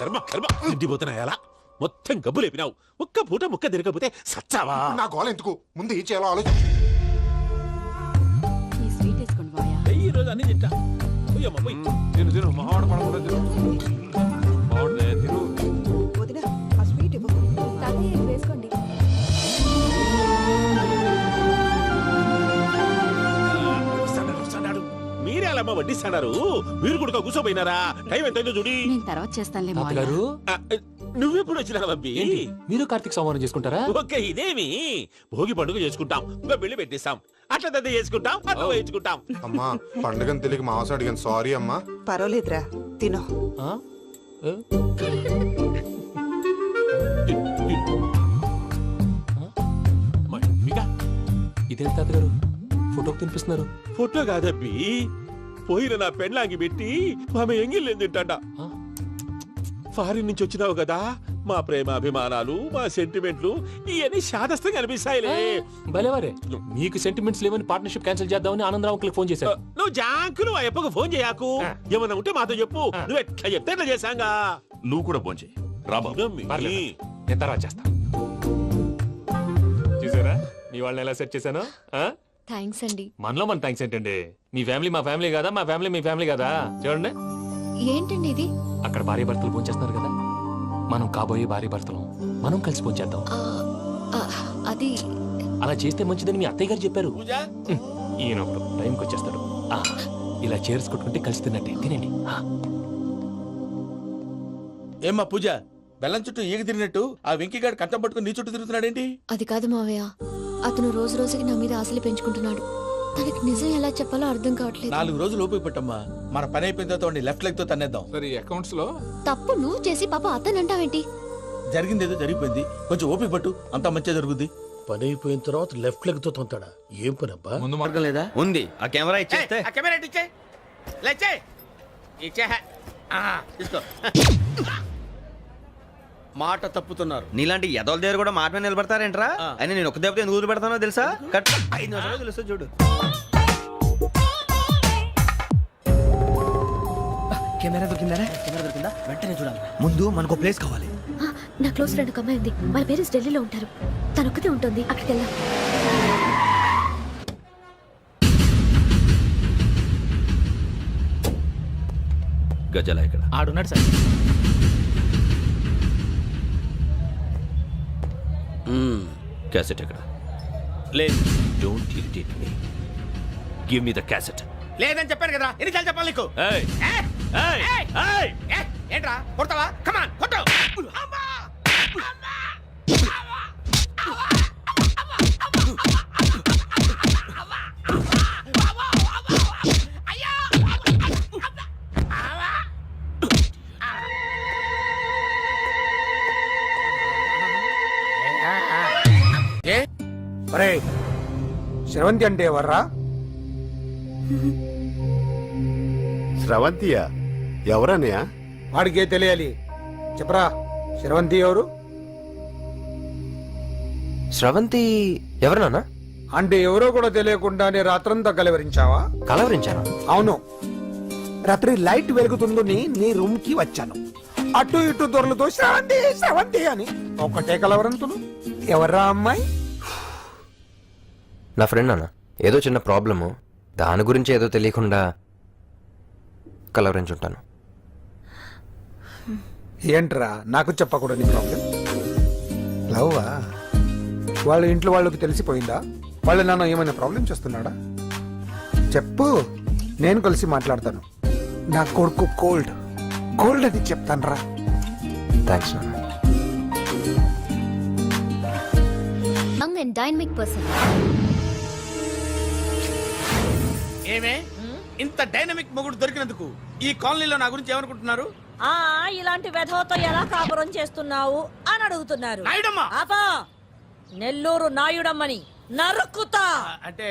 కర్మ కర్మ తిండిపోతున్నా ఎలా మొత్తం గబ్బు లేపినావు. ఒక్క పూట ముక్క తిరగకపోతే సచ్చావా? నా గోల ఎందుకు, ముందు ఏం చేయాలో ఆలోచించు. ఈ రోజు అన్ని తింటా. తిను తిను మావాడు పడకుండా తిను. మావాడినే తిను. వదినా ఆ స్వీట్ ఇవ్వు. వేసుకోండి. మీరే అలా వడ్డిస్తాడారు. మీరు కూడా కూర్చోపోయినారా? టైం ఎంతైందో చూడి. నేను తర్వాత చేస్తానులే తాతగారు. నువ్వెప్పుడు వచ్చినా బంబి? మీరు కార్తీక సంహారం చేసుకుంటారా? ఓకే, ఇదేమి భోగి పండుగ చేసుకుంటాం, ఇంకా పెళ్లి పెట్టిస్తాం, అట్లా దద్ద చేసుకుంటాం, అట్లా వేయించుకుంటాం. అమ్మా పండుగని తెలియక మాంసం అడిగాను, సారీ అమ్మా. పర్వాలేదురా తినో. ఇదేంటి తాతగారు ఫోటోకి తినిపిస్తున్నారు? ఫోటో కాదబ్బి, పోయిన నా పెళ్ళాంగి పెట్టి ఆమె ఎంగిల్లేం తింటాడ. ఫారిన్ నుంచి వచ్చినావు కదా, మా ప్రేమ అభిమానాలు, మా సెంటిమెంట్లు ఇవన్నీ శాదస్తంగా అనిపిస్తాయిలే. భలేవారే, మీకు సెంటిమెంట్స్ లేవని పార్ట్నర్షిప్ క్యాన్సిల్ చేద్దామని ఆనందరావు అంకుల్ ఫోన్ చేశారు. నువ్వు జాంకులు ఆ అప్పకు ఫోన్ చేయకు. ఏమన్నా ఉంటే మాతో చెప్పు. నువ్వు ఎట్లా చెప్తే ఎట్లా చేశాంగా. నువ్వు కూడా ఫోన్ చేయి రాబా. నేను తర్వాత చేస్తా. చూసారా మీ వాళ్ళని ఎలా సెట్ చేశాను? థ్యాంక్స్ అండి. మనలో మన థ్యాంక్స్ ఏంటండి? మీ ఫ్యామిలీ మా ఫ్యామిలీ కదా, మా ఫ్యామిలీ మీ ఫ్యామిలీ కదా. చూడండి, ఏంటండి ఇది? అక్కడ భార్య భర్తలు ఫోన్ చేస్తున్నారు కదా, మనం కాబోయే భార్య భర్తలు మనం కలిసి ఫోన్ చేద్దాం. అది అలా చేస్తే మంచిదని మీ అత్తయ్య గారు చెప్పారు. ఈయన ఒకడు టైంకి వచ్చేస్తాడు. ఇలా చేర్స్ కొట్టుకుంటే కలిసి తిన్నట్టే. తినండి. ఏమ్మా పూజ, బెల్లం చుట్టూ ఈగ తిరిగినట్టు ఆ వెంకీగాడు కంచం పట్టుకుని నీ చుట్టూ తిరుగుతున్నాడేంటి? అది కాదు మావయ్య, అతను రోజు రోజుకి నా మీద ఆశలు పెంచుకుంటున్నాడు. తనకి నిజం ఎలా చెప్పాలో అర్థం కావట్లేదు. 4 రోజులు ఓపిక పట్టమ్మా, మన పని అయిపోయిన తర్వాత లెఫ్ట్ లెగ్ తో తన్నేద్దాం. సరే అకౌంట్స్ లో తప్పు నువ్వు చేసి పాప అతను అంటావేంటి? జరిగిందేదో జరిగిపోయింది, కొంచెం ఓపిక పట్టు, అంతా మంచిగా జరుగుద్ది. పని అయిపోయిన తర్వాత లెఫ్ట్ లెగ్ తో తొంతాడా? ఏం పని అబ్బా? ముందు మార్గం లేదా? ఉంది. ఆ కెమెరా ఇచ్చేస్తే మాట తప్పుతున్నారు. నీలాంటి ఎదల దగ్గర కూడా మాట మీద నిలబడతారేంట్రా? అని నేను ఒక దెబ్బతో ఎందుకు పెడతానో తెలుసా? కట్ 5 నిమిషాలు తెలుసా? చూడు, కెమెరా దొరికిందా? కెమెరా దొరికిందా? వెంటనే చూడాలి. ముందు మనకు ప్లేస్ కావాలి. నా క్లోజ్ ఫ్రెండ్ ఒక అమ్మాయి ఉంది, వాళ్ళ పేరెంట్స్ ఢిల్లీలో ఉంటారు. తనొక్కతే ఉంటుంది, అక్కడికి వెళ్దాం. గజలా ఇక్కడ ఆడున్నాడు సార్. క్యాసెట్ ఎక్కడ? లేదు. Don't irritate me. Give me the cassette. లేదని చెప్పాను కదా, ఎన్నిసార్లు చెప్పాలి నీకు? ఏయ్ ఏయ్ ఏయ్ ఏంట్రా కొడతావా? కమాన్ కొట్టు. శ్రవంతి అంటే ఎవర్రా? స్రవంతియా? ఎవరన్నయ్యా? వాడికే తెలియాలి. చెప్పరా, శ్రవంతి ఎవరు? స్రవంతి ఎవరు నాన్న? అంటే ఎవరో కూడా తెలియకుండానే రాత్రంతా కలవరించావా? కలవరించాను. అవును, రాత్రి లైట్ వెలుగుతుందని నీ రూమ్ కి వచ్చాను. అటు ఇటు దొరలతో శ్రవంతి శ్రవంతి అని ఒకటే కలవరంతులు. ఎవర్రా అమ్మాయి? నా ఫ్రెండ్ నాన్న. ఏదో చిన్న ప్రాబ్లము, దాని గురించి ఏదో తెలియకుండా కలవరించుంటాను. ఏంట్రా నాకు చెప్పకూడని ప్రాబ్లం? లవ్వా? వాళ్ళ ఇంట్లో వాళ్ళకి తెలిసిపోయిందా? వాళ్ళ నాన్న ఏమైనా ప్రాబ్లం చేస్తున్నాడా? చెప్పు, నేను కలిసి మాట్లాడతాను. నా కొడుకు కోల్డ్ కోల్డ్ అని చెప్తాను రా. థ్యాంక్స్ నాన్న. Young and dynamic person. ఏమే ఇంత డైనమిక్ మొగుడు దొరికినందుకు ఈ కాలనీలో నా గురించి ఏమనుకుంటున్నారు? ఇలాంటి వెధవతో ఎలా కాపురం చేస్తున్నావు అని అడుగుతున్నారు. ఆపా, నెల్లూరు నాయుడమ్మని నరుక్కుతా. అంటే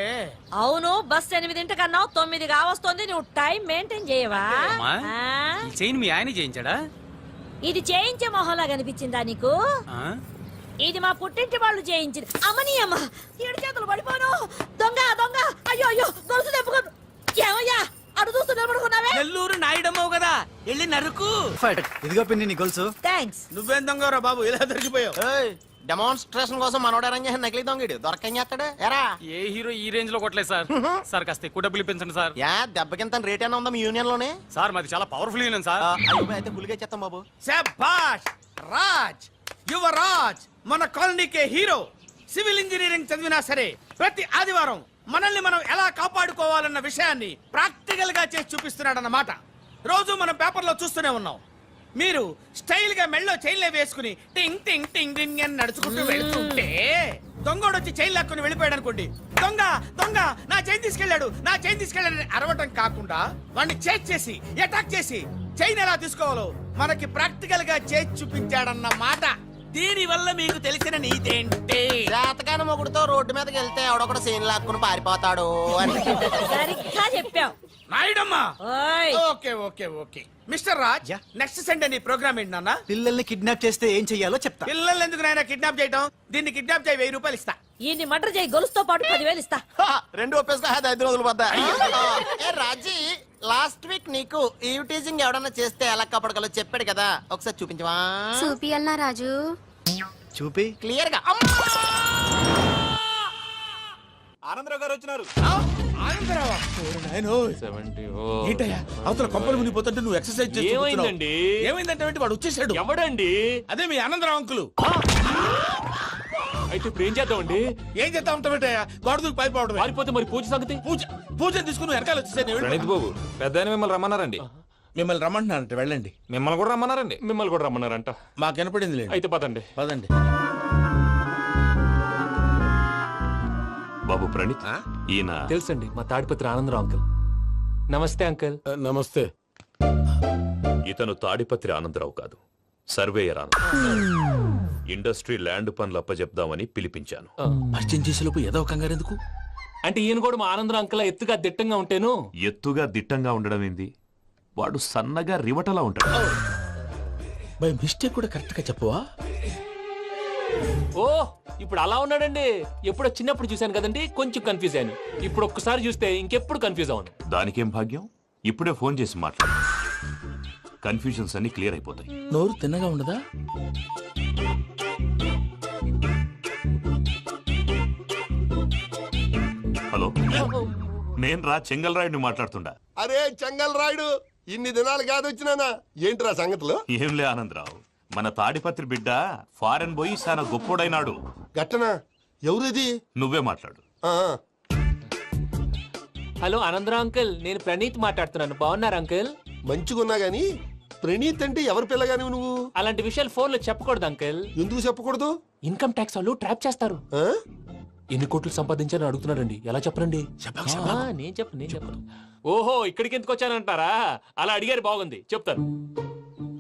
అవును, బస్ 8:00 9 కావస్తుంది. నువ్వు టైం మెయింటైన్ చేయవా? చైన్ మీ ఆయన చేయించాడా? ఇది చేయించే మొహంలా కనిపించిందా నీకు? ఇది మా పుట్టింటి వాళ్ళు చేయించింది. అమ్మని అమ్మ, 7 చేతులు పడిపోను. దొంగ దొంగ, అయ్యో అయ్యో, గొలుసు తెప్పుకో. ఏమయ్యా అడు చూస్తూ నిలబడుకున్నావే? నెల్లూరు నాయుడమ్మవు కదా, వెళ్ళి నరుకు. ఇదిగో పిన్ని నీ గొలుసు. థ్యాంక్స్. నువ్వేం దొంగరా బాబు, ఇలా దొరికిపోయావు? డెమాన్స్ట్రేషన్ కోసం మనోడు అరేంజ్ చేసిన నకిలీ దొంగడు దొరకం చేస్తాడు. ఎరా ఏ హీరో ఈ రేంజ్ లో కొట్టలేదు సార్. సార్ కాస్త ఎక్కువ డబ్బులు ఇప్పించండి సార్. యా దెబ్బకింత రేట్ అయినా ఉందా మీ యూనియన్ లోనే? సార్ మాది చాలా పవర్ఫుల్ యూనియన్ సార్. అయితే గులిగా చేస్తాం బాబు. శభాష్ రాజ్, యువరాజ్, మన కాలనీకే హీరో. సివిల్ ఇంజనీరింగ్ చదివినా సరే ప్రతి ఆదివారం మనల్ని మనం ఎలా కాపాడుకోవాలన్న విషయాన్ని ప్రాక్టికల్ గా చేసి చూపిస్తున్నాడన్నమాట. రోజు మనం పేపర్లో చూస్తూనే ఉన్నాం. మీరు స్టైల్ గా మెళ్ళో చైన్లే వేసుకుని టింగ్ టింగ్ టింగ్ టింగ్ అని నడుచుకుంటూ వెళ్తుంటే దొంగోడు వచ్చి చైన్ లాక్కుని వెళ్ళిపోయాడు అనుకోండి. దొంగ దొంగ, నా చైన్ తీసుకెళ్లాడు, నా చైన్ తీసుకెళ్లాడని అరవటం కాకుండా వాడిని చేజ్ చేసి అటాక్ చేసి చైన్ ఎలా తీసుకోవాలో మనకి ప్రాక్టికల్ గా చేసి చూపించాడన్న మాట. దీని వల్ల మీకు తెలిసిన నీతేంటి? జాతకాన మొగుడుతో రోడ్డు మీదకి వెళ్తే ఎవడొకడు సీన్ లాక్కుని పారిపోతాడు అని. సరిగ్గా చెప్పావు నాయుడమ్మా. Okay okay okay mister Raj, next Sunday నీ ప్రోగ్రామ్ ఏంటి నాన్న? పిల్లల్ని కిడ్నాప్ చేస్తే ఏం చెయ్యాలో చెప్తా. పిల్లల్ని ఎందుకు నాయన కిడ్నాప్ చేయటం? దీన్ని కిడ్నాప్ చేయి, 1000 రూపాయలు ఇస్తా. ఈ మటర్ చేయి, గొలుసుతో పాటు 10,000 ఇస్తా. రెండు ఒప్పేసుకో, 5 రోజులు పడ్డా. రాజీ, లాస్ట్ వీక్ నీకు ఈవ్ టీజింగ్ ఎవడన్నా చేస్తే ఎలా కాపాడగలో చెప్పాడు కదా, ఒకసారి చూపించవా? చూపియల్నా రాజు? చూపి క్లియర్ గా. ఆనందరావు గారు వచ్చినారు. ఆనందరావా? ఏంటయ్యా అవతల కొంపలు మునిగిపోతుంటే నువ్వు ఎక్సర్సైజ్ చేస్తూ ఏమైందండి? ఏమైందంటే వాడు వచ్చేసాడు. ఎవడండి? అదే మీ ఆనందరావు అంకులు. అయితే ఇప్పుడు ఏం చేద్దామండి? ఏం చేస్తా ఉంటావేటయ్యా, గోడ దూకి పైపోవడం. పారిపోతే మరి పూజ సంగతి? పూజ తీసుకుని వెనకాల వచ్చేసాను. ప్రణీత్ బాబు, పెద్ద మిమ్మల్ని రమ్మన్నారండి. మిమ్మల్ని రమ్మంటున్నారంట, వెళ్ళండి. మిమ్మల్ని కూడా రమ్మన్నారండి. మిమ్మల్ని కూడా రమ్మన్నారంట. మాకు వినపడింది. అయితే పదండి. పదండి. బాబు ప్రణీత్, ఈయన తెలుసండి, మా తాడిపత్రి ఆనందరావు అంకుల్. నమస్తే అంకుల్. నమస్తే. ఇతను తాడిపత్రి ఆనందరావు కాదు, సర్వేయర్ ఆనందరావు. ఇండస్ట్రీ ల్యాండ్ పనులు అప్పచెప్దామని పిలిపించాను. పరిచయం చేసేలోపు ఏదో కంగారు ఎందుకు? అంటే ఈయన కూడా మా ఆనందరావు అంకుల్ ఎత్తుగా దిట్టంగా ఉంటేను. ఎత్తుగా దిట్టంగా ఉండడం ఏంది, వాడు సన్నగా రివటలా ఉంటాడు. బై మిస్టేక్ కూడా కరెక్ట్ గా చెప్పవా? ఓ, ఇప్పుడు అలా ఉన్నాడండి. ఎప్పుడో చిన్నప్పుడు చూశాను కదండి, కొంచెం కన్ఫ్యూజ్ అయ్యాను. ఇప్పుడు ఒక్కసారి చూస్తే ఇంకెప్పుడు కన్ఫ్యూజ్ అవును. దానికేం భాగ్యం, ఇప్పుడే ఫోన్ చేసి మాట్లాడు. కన్ఫ్యూజన్స్ అన్ని క్లియర్ అయిపోతాయి. నోరు తిన్నగా ఉండదా? హలో, నేను రా చెంగల్ రాయుడిని మాట్లాడుతుండా. అరే చెంగల్ రాయుడు, ఇన్ని దినాలు కాదు వచ్చినానా? ఏంట్రా సంగతులు? ఏంలే ఆనందరావు, మన తాడిపత్రి బిడ్డ ఫారెన్ పోయి చాలా గొప్పోడైనాడు. గట్టనా? ఎవరిది? నువ్వే మాట్లాడు. హలో ఆనందరావు అంకుల్, నేను ప్రణీత్ మాట్లాడుతున్నాను. బాగున్నారు అంకుల్? మంచిగున్నా గాని ప్రణీత్ అంటే ఎవరి పిల్లగాని నువ్వు? అలాంటి విషయాలు ఫోన్ లో చెప్పకూడదు అంకుల్. ఎందుకు చెప్పకూడదు? ఇన్కమ్ ట్యాక్స్ వాళ్ళు ట్రాప్ చేస్తారు. ఎన్ని కోట్లు సంపాదించాలని అడుగుతున్నారండి, ఎలా చెప్పరండి? నేను చెప్పను. ఓహో, ఇక్కడికి ఎందుకు వచ్చానంటారా? అలా అడిగారు, బాగుంది, చెప్తాను.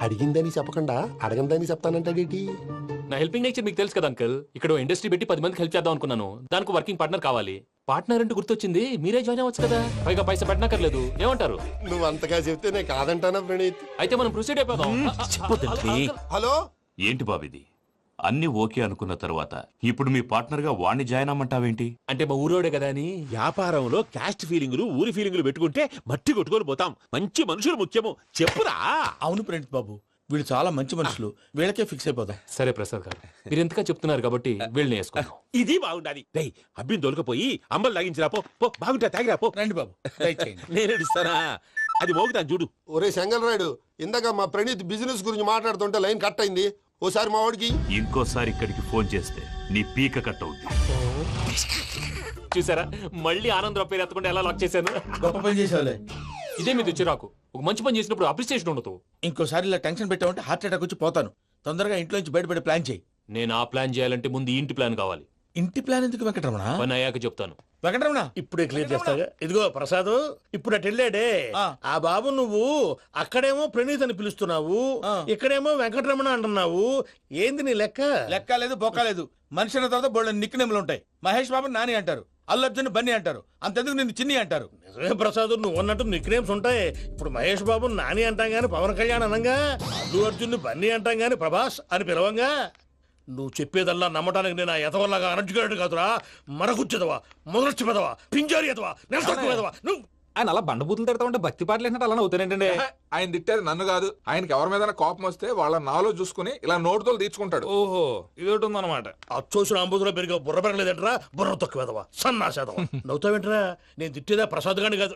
అడిగిందని చెప్పకుండా అడగందని చెప్తానంటాడేటి? నా హెల్పింగ్ నేచర్ మీకు తెలుసు కదా అంకుల్. ఇక్కడ ఇండస్ట్రీ పెట్టి 10 మందికి హెల్ప్ చేద్దాం అనుకున్నాను. దానికి వర్కింగ్ పార్ట్నర్ కావాలి. పార్ట్నర్ అంటే గుర్తొచ్చింది, మీరే జాయిన్ అవ్వచ్చు కదా, పైగా పైసా పెట్టనక్కర్లేదు. ఏమంటారు? నువ్వు అంతగా చెప్తే నేను కాదంటానా ప్రణీత్? అయితే మనం ప్రొసీడ్ అయిపోదాం. హలో, ఏంటి బాబిది? అన్ని ఓకే అనుకున్న తర్వాత ఇప్పుడు మీ పార్ట్నర్ గా వాణ్ణి జాయిన్ అమ్మంటావేంటి? అంటే మా ఊరోడే కదా అని. వ్యాపారంలో క్యాస్ట్ ఫీలింగులు, ఊరి ఫీలింగులు పెట్టుకుంటే మట్టి కొట్టుకొని పోతాం. మంచి మనుషులు ముఖ్యము, చెప్పురా. అవును ప్రణీత్ బాబు, వీళ్ళు చాలా మంచి మనుషులు, వీళ్ళకే ఫిక్స్ అయిపోదాం. సరే ప్రసాద్ గారు, మీరు ఎంతగా చెప్తున్నారు కాబట్టి వీళ్ళని వేసుకుందాం. ఇది బాగుండాలి. రేయ్ అబ్బిని దొలకపోయి అంబలు తాగించిరా పో. పో బాగుంటా తాగిరా పో. రండి బాబు, దయచేయండి. నేను ఇస్తానా? అది మోగుతాను చూడు. ఒరే సెంగల్ రాయుడు, ఇందాక మా ప్రణీత్ బిజినెస్ గురించి మాట్లాడుతుంటే లైన్ కట్ అయింది. ఓసారి మా వాడికి ఇంకోసారి ఇక్కడికి ఫోన్ చేస్తే నీ పీక కట్ అవుద్ది. చూసారా, మళ్ళీ ఆనందరావు పేరు ఎత్తకుండా ఎలా లాక్ చేశాను. గొప్ప పని చేసేవాళ్ళే. ఇదే మీద చిరాకు. ఒక మంచి పని చేసినప్పుడు అప్రిసియేషన్ ఉండదు. ఇంకోసారి ఇలా టెన్షన్ పెట్టామంటే హార్ట్ అటాక్ వచ్చి పోతాను. తొందరగా ఇంట్లో నుంచి బయటపడే ప్లాన్ చేయి. నేను ఆ ప్లాన్ చేయాలంటే ముందు ఇంటి ప్లాన్ కావాలి. ఇంటి ప్లాన్ ఎందుకు వెంకటరమణ? పని అయ్యాక చెప్తాను. వెంకటరమణ ఇప్పుడే క్లియర్ చేస్తాగా. ఇదిగో ప్రసాద్, ఇప్పుడు అటు వెళ్ళాడే ఆ బాబు, నువ్వు అక్కడేమో ప్రణీత్ అని పిలుస్తున్నావు, ఇక్కడేమో వెంకటరమణ అంటున్నావు. ఏంది నీ లెక్క? లెక్క లేదు, బొక్క లేదు. మనిషి అన్న తర్వాత బోళ్ళ నిక్నెములు ఉంటాయి. మహేష్ బాబు నాని అంటారు, అల్లు అర్జున్ బన్నీ అంటారు, అంతెందుకు నిన్ను చిన్ని అంటారు. నిజమే ప్రసాద్, నువ్వు అన్నట్టు నిక్నేమ్స్ ఉంటాయి. ఇప్పుడు మహేష్ బాబు నాని అంటాం గాని పవన్ కళ్యాణ్ అనంగా, అల్లు అర్జున్ బన్నీ అంటాం గాని ప్రభాస్ అని పిలవంగా. నువ్వు చెప్పేదల్లా నమ్మటానికి నేను ఆ ఎతవల్లాగా అనర్జుకేటెడ్ కాదురా. మరగుచ్చదవా, మొదలచ్చి పెదవా, పింజారి ఎదవా, నెలసొక్కుదవా నువ్వు. ఆయన అలా బండబూతులు తిడతా ఉంటే భక్తి పాటలు ఏంటంటే అలా అవుతానంటే. ఆయన తిట్టేది నన్ను కాదు, ఆయనకి ఎవరి మీద కోపం వస్తే వాళ్ళ నాలో చూసుకుని ఇలా నోటుతో తీర్చుకుంటాడు. ఓహో, ఇది ఒకటి ఉందన్నమాట. అచ్చోసిన అంబుధులో పెరిగే బుర్ర పెరగలేదంటరా, బుర్ర తొక్కువేదవా, సన్నాసేదవా. నవ్వుతావేంటరా? నేను తిట్టేదా ప్రసాద్ గాని కాదు,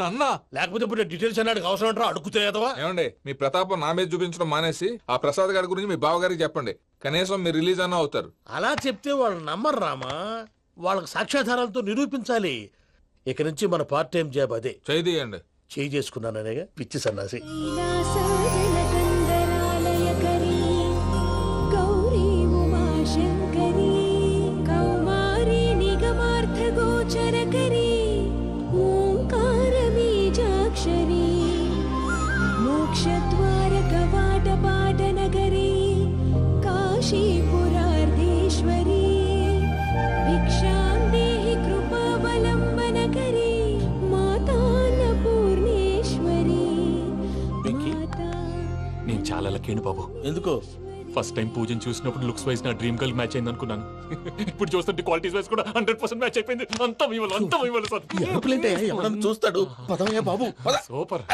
నన్నా. లేకపోతే ఇప్పుడు డీటెయిల్స్ అన్నాడు అవసరం అంటారా? అడుగుతాయేదవా. ఏమండి, మీ ప్రతాపం నా మీద చూపించడం మానేసి ఆ ప్రసాద్ గారి గురించి మీ బావగారికి చెప్పండి. కనీసం మీరు రిలీజ్ అన్న అవుతారు. అలా చెప్తే వాళ్ళు నమ్మరు రామా. వాళ్ళకి సాక్ష్యాధారాలతో నిరూపించాలి. ఇక నుంచి మన పార్ట్ టైం జాబ్ అదే. చేయండి. చేయి చేసుకున్నాననేగా పిచ్చి సన్నాసి. మోక్షద్వార కవాట పాట నగరీ కాశీపురార్ధేశ్వరీ భిక్షాం దేహి కృపావలంబనకరీ మాతాన్నపూర్ణేశ్వరీ. నేను చాలా లక్కీని బాబు. ఎందుకో? ఫస్ట్ టైం పూజను చూసినప్పుడు లుక్స్ వైజ్ నా డ్రీమ్ గర్ల్ మ్యాచ్ అయింది అనుకున్నాను. ఇప్పుడు చూస్తుంటే క్వాలిటీస్ వైజ్ కూడా 100% మ్యాచ్ అయిపోయింది. అంతా ఇవ్వాలి ఎవడన్నా చూస్తాడు. పదవయ్యా బాబు, సూపర్.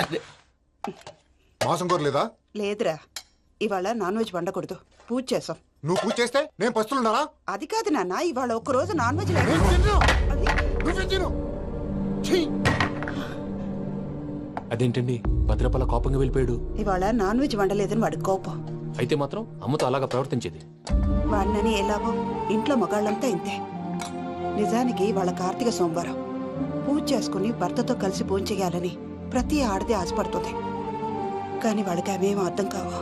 మాసం కోరలేదా? లేదురా, ఇవాళ నాన్ వెజ్ వండకూడదు, పూజ చేసాం. నువ్వు పూజ చేస్తే నేను పస్తులున్నానా? అది కాదు నాన్న, ఇవాళ ఒక్క రోజు నాన్ వెజ్ లేదు. అదేంటండి, భద్రపల కోపంగా వెళ్ళిపోయాడు. ఇవాళ నాన్ వెజ్ వండలేదని వాడి కోపం. అయితే మాత్రం అమ్మతో అలాగా ప్రవర్తించేది. వాడినని ఎలాగో ఇంట్లో మగాళ్ళంతా ఇంతే. నిజానికి వాళ్ళ కార్తీక సోమవారం పూజ చేసుకుని భర్తతో కలిసి పూజ చేయాలని ప్రతి ఆడది ఆశపడుతుంది. కానీ వాళ్ళకి అవేం అర్థం కావు.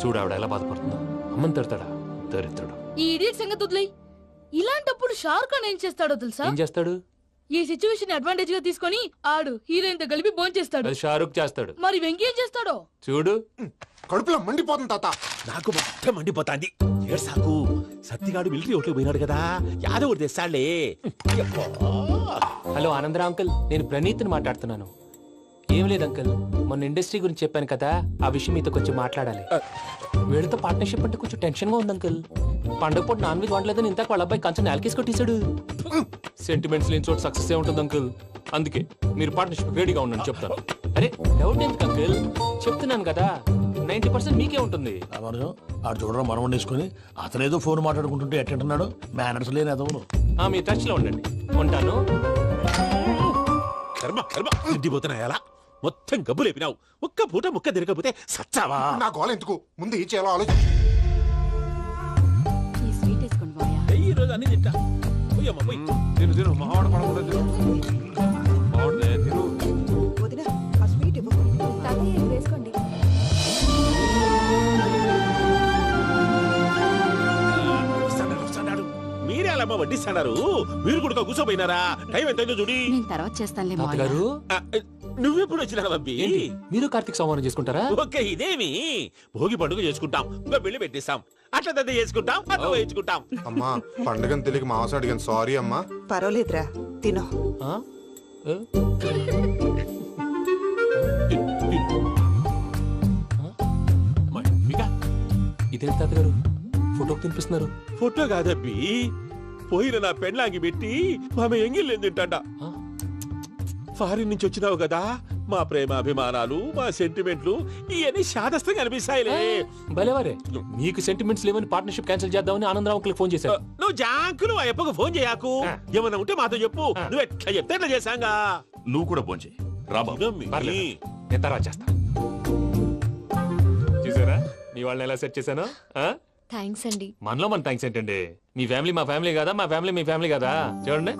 చూడు ఆవిడ ఎలా బాధపడుతుందో. అమ్మని తిడతాడా దరిద్రుడు. ఈ ఇడియట్ సంగతి వదిలేయ్. ఇలాంటప్పుడు షారుఖ్ ఖాన్ ఏం చేస్తాడో తెలుసా? ఏం చేస్తాడు? ఈ సిచ్యువేషన్ అడ్వాంటేజ్ గా తీసుకొని ఆడు హీరోయిన్ తో కలిపి బోన్ చేస్తాడు. అది షారుఖ్ చేస్తాడు. మరి వెంకీ ఏం చేస్తాడో చూడు. కడుపులో మండిపోతుంది తాత. నాకు మొత్తం మండిపోతాంది. ఏడ్సాకు, సత్తిగాడు మిలిటరీ ఓట్లు పోయినాడు కదా, యాదవ్ తెస్తాడులే. హలో ఆనందరా అంకుల్, నేను ప్రణీత్ని మాట్లాడుతున్నాను. ఏం లేదు అంకుల్, మొన్న ఇండస్ట్రీ గురించి చెప్పాను కదా, ఆ విషయం మీతో కొంచెం మాట్లాడాలి. వీళ్ళతో పార్ట్నర్షిప్ అంటే కొంచెం టెన్షన్ గా ఉంది అంకుల్. పండుగ పూట నాన్ వెజ్ వండలేదని ఇంతకు వాళ్ళ అబ్బాయి కంచెం నేలకేసి కొట్టేశాడు. సెంటిమెంట్స్ లేని చోట సక్సెస్ ఏ ఉంటుంది అంకుల్. అందుకే మీరు పార్ట్నర్షిప్ రెడీగా ఉండండి చెప్తాను. అరే డౌట్ ఎందుకు అంకుల్, చెప్తున్నాను కదా, 90% మీకే ఉంటుంది. ఆడు చూడడం మనం వండేసుకుని అతనేదో ఫోన్ మాట్లాడుకుంటుంటే ఎట్టంటున్నాడు. మేనర్స్ లేని అదవును. మీ టచ్ లో ఉండండి. ఉంటాను. కర్మ కర్మ తిండిపోతున్నా ఎలా మొత్తం గబ్బు లేపినావు. ఒక్క పూట ముక్క తిరగకపోతే సచ్చావా? నా గోల ఎందుకు, ముందు ఏం చేయాలో ఆలోచించు. ఈ రోజు అన్ని తింటా. తిను తిను, మావాడు పడకుండా తిను. మావాడే తిను. వదినా, ఆ స్వీట్ ఇవ్వు. వేసుకోండి. మీరే అలా వడ్డిస్తాడారు. మీరు కూడా కూర్చోపోయినారా? టైం ఎంతైందో చూడి. నేను తర్వాత చేస్తానులే గారు. నువ్వెప్పుడు వచ్చినా బంబి? మీరు కార్తీక్ సంహారం చేసుకుంటారా? ఓకే, ఇదేమి భోగి పండుగ చేసుకుంటాం, ఇంకా పెళ్లి పెట్టేస్తాం, అట్లా దద్ద చేసుకుంటాం, అట్లా వేయించుకుంటాం. అమ్మా, పండుగని తెలియక మాంసం అడిగాను, సారీ అమ్మా. పర్వాలేదురా, తినో. ఇదేంటి తాతగారు ఫోటోకి తినిపిస్తున్నారు? ఫోటో కాదబ్బి, పోయిన నా పెళ్ళాంగి పెట్టి ఆమె ఎంగిల్లేం తింటాడ. ఫారిన్ నుంచి వచ్చినావు కదా, మా ప్రేమ అభిమానాలు మా సెంటిమెంట్లు ఇవన్నీ శాదస్తంగా అనిపిస్తాయిలే. భలేవారే, మీకు సెంటిమెంట్స్ లేవని పార్ట్నర్షిప్ క్యాన్సిల్ చేద్దామని ఆనందరావు అంకుల్ ఫోన్ చేశారు. నువ్వు జాంకులు అయ్యప్పకు ఫోన్ చేయకు. ఏమన్నా ఉంటే మాతో చెప్పు. నువ్వు ఎట్లా చెప్తే ఎట్లా చేశాంగా. నువ్వు కూడా ఫోన్ చేయి. రాబా నేను తర్వాత చేస్తా. చూసారా మీ వాళ్ళని ఎలా సెట్ చేశాను? థ్యాంక్స్ అండి. మనలో మన థ్యాంక్స్ ఏంటండి? మీ ఫ్యామిలీ మా ఫ్యామిలీ కదా, మా ఫ్యామిలీ మీ ఫ్యామిలీ కదా. చూడండి,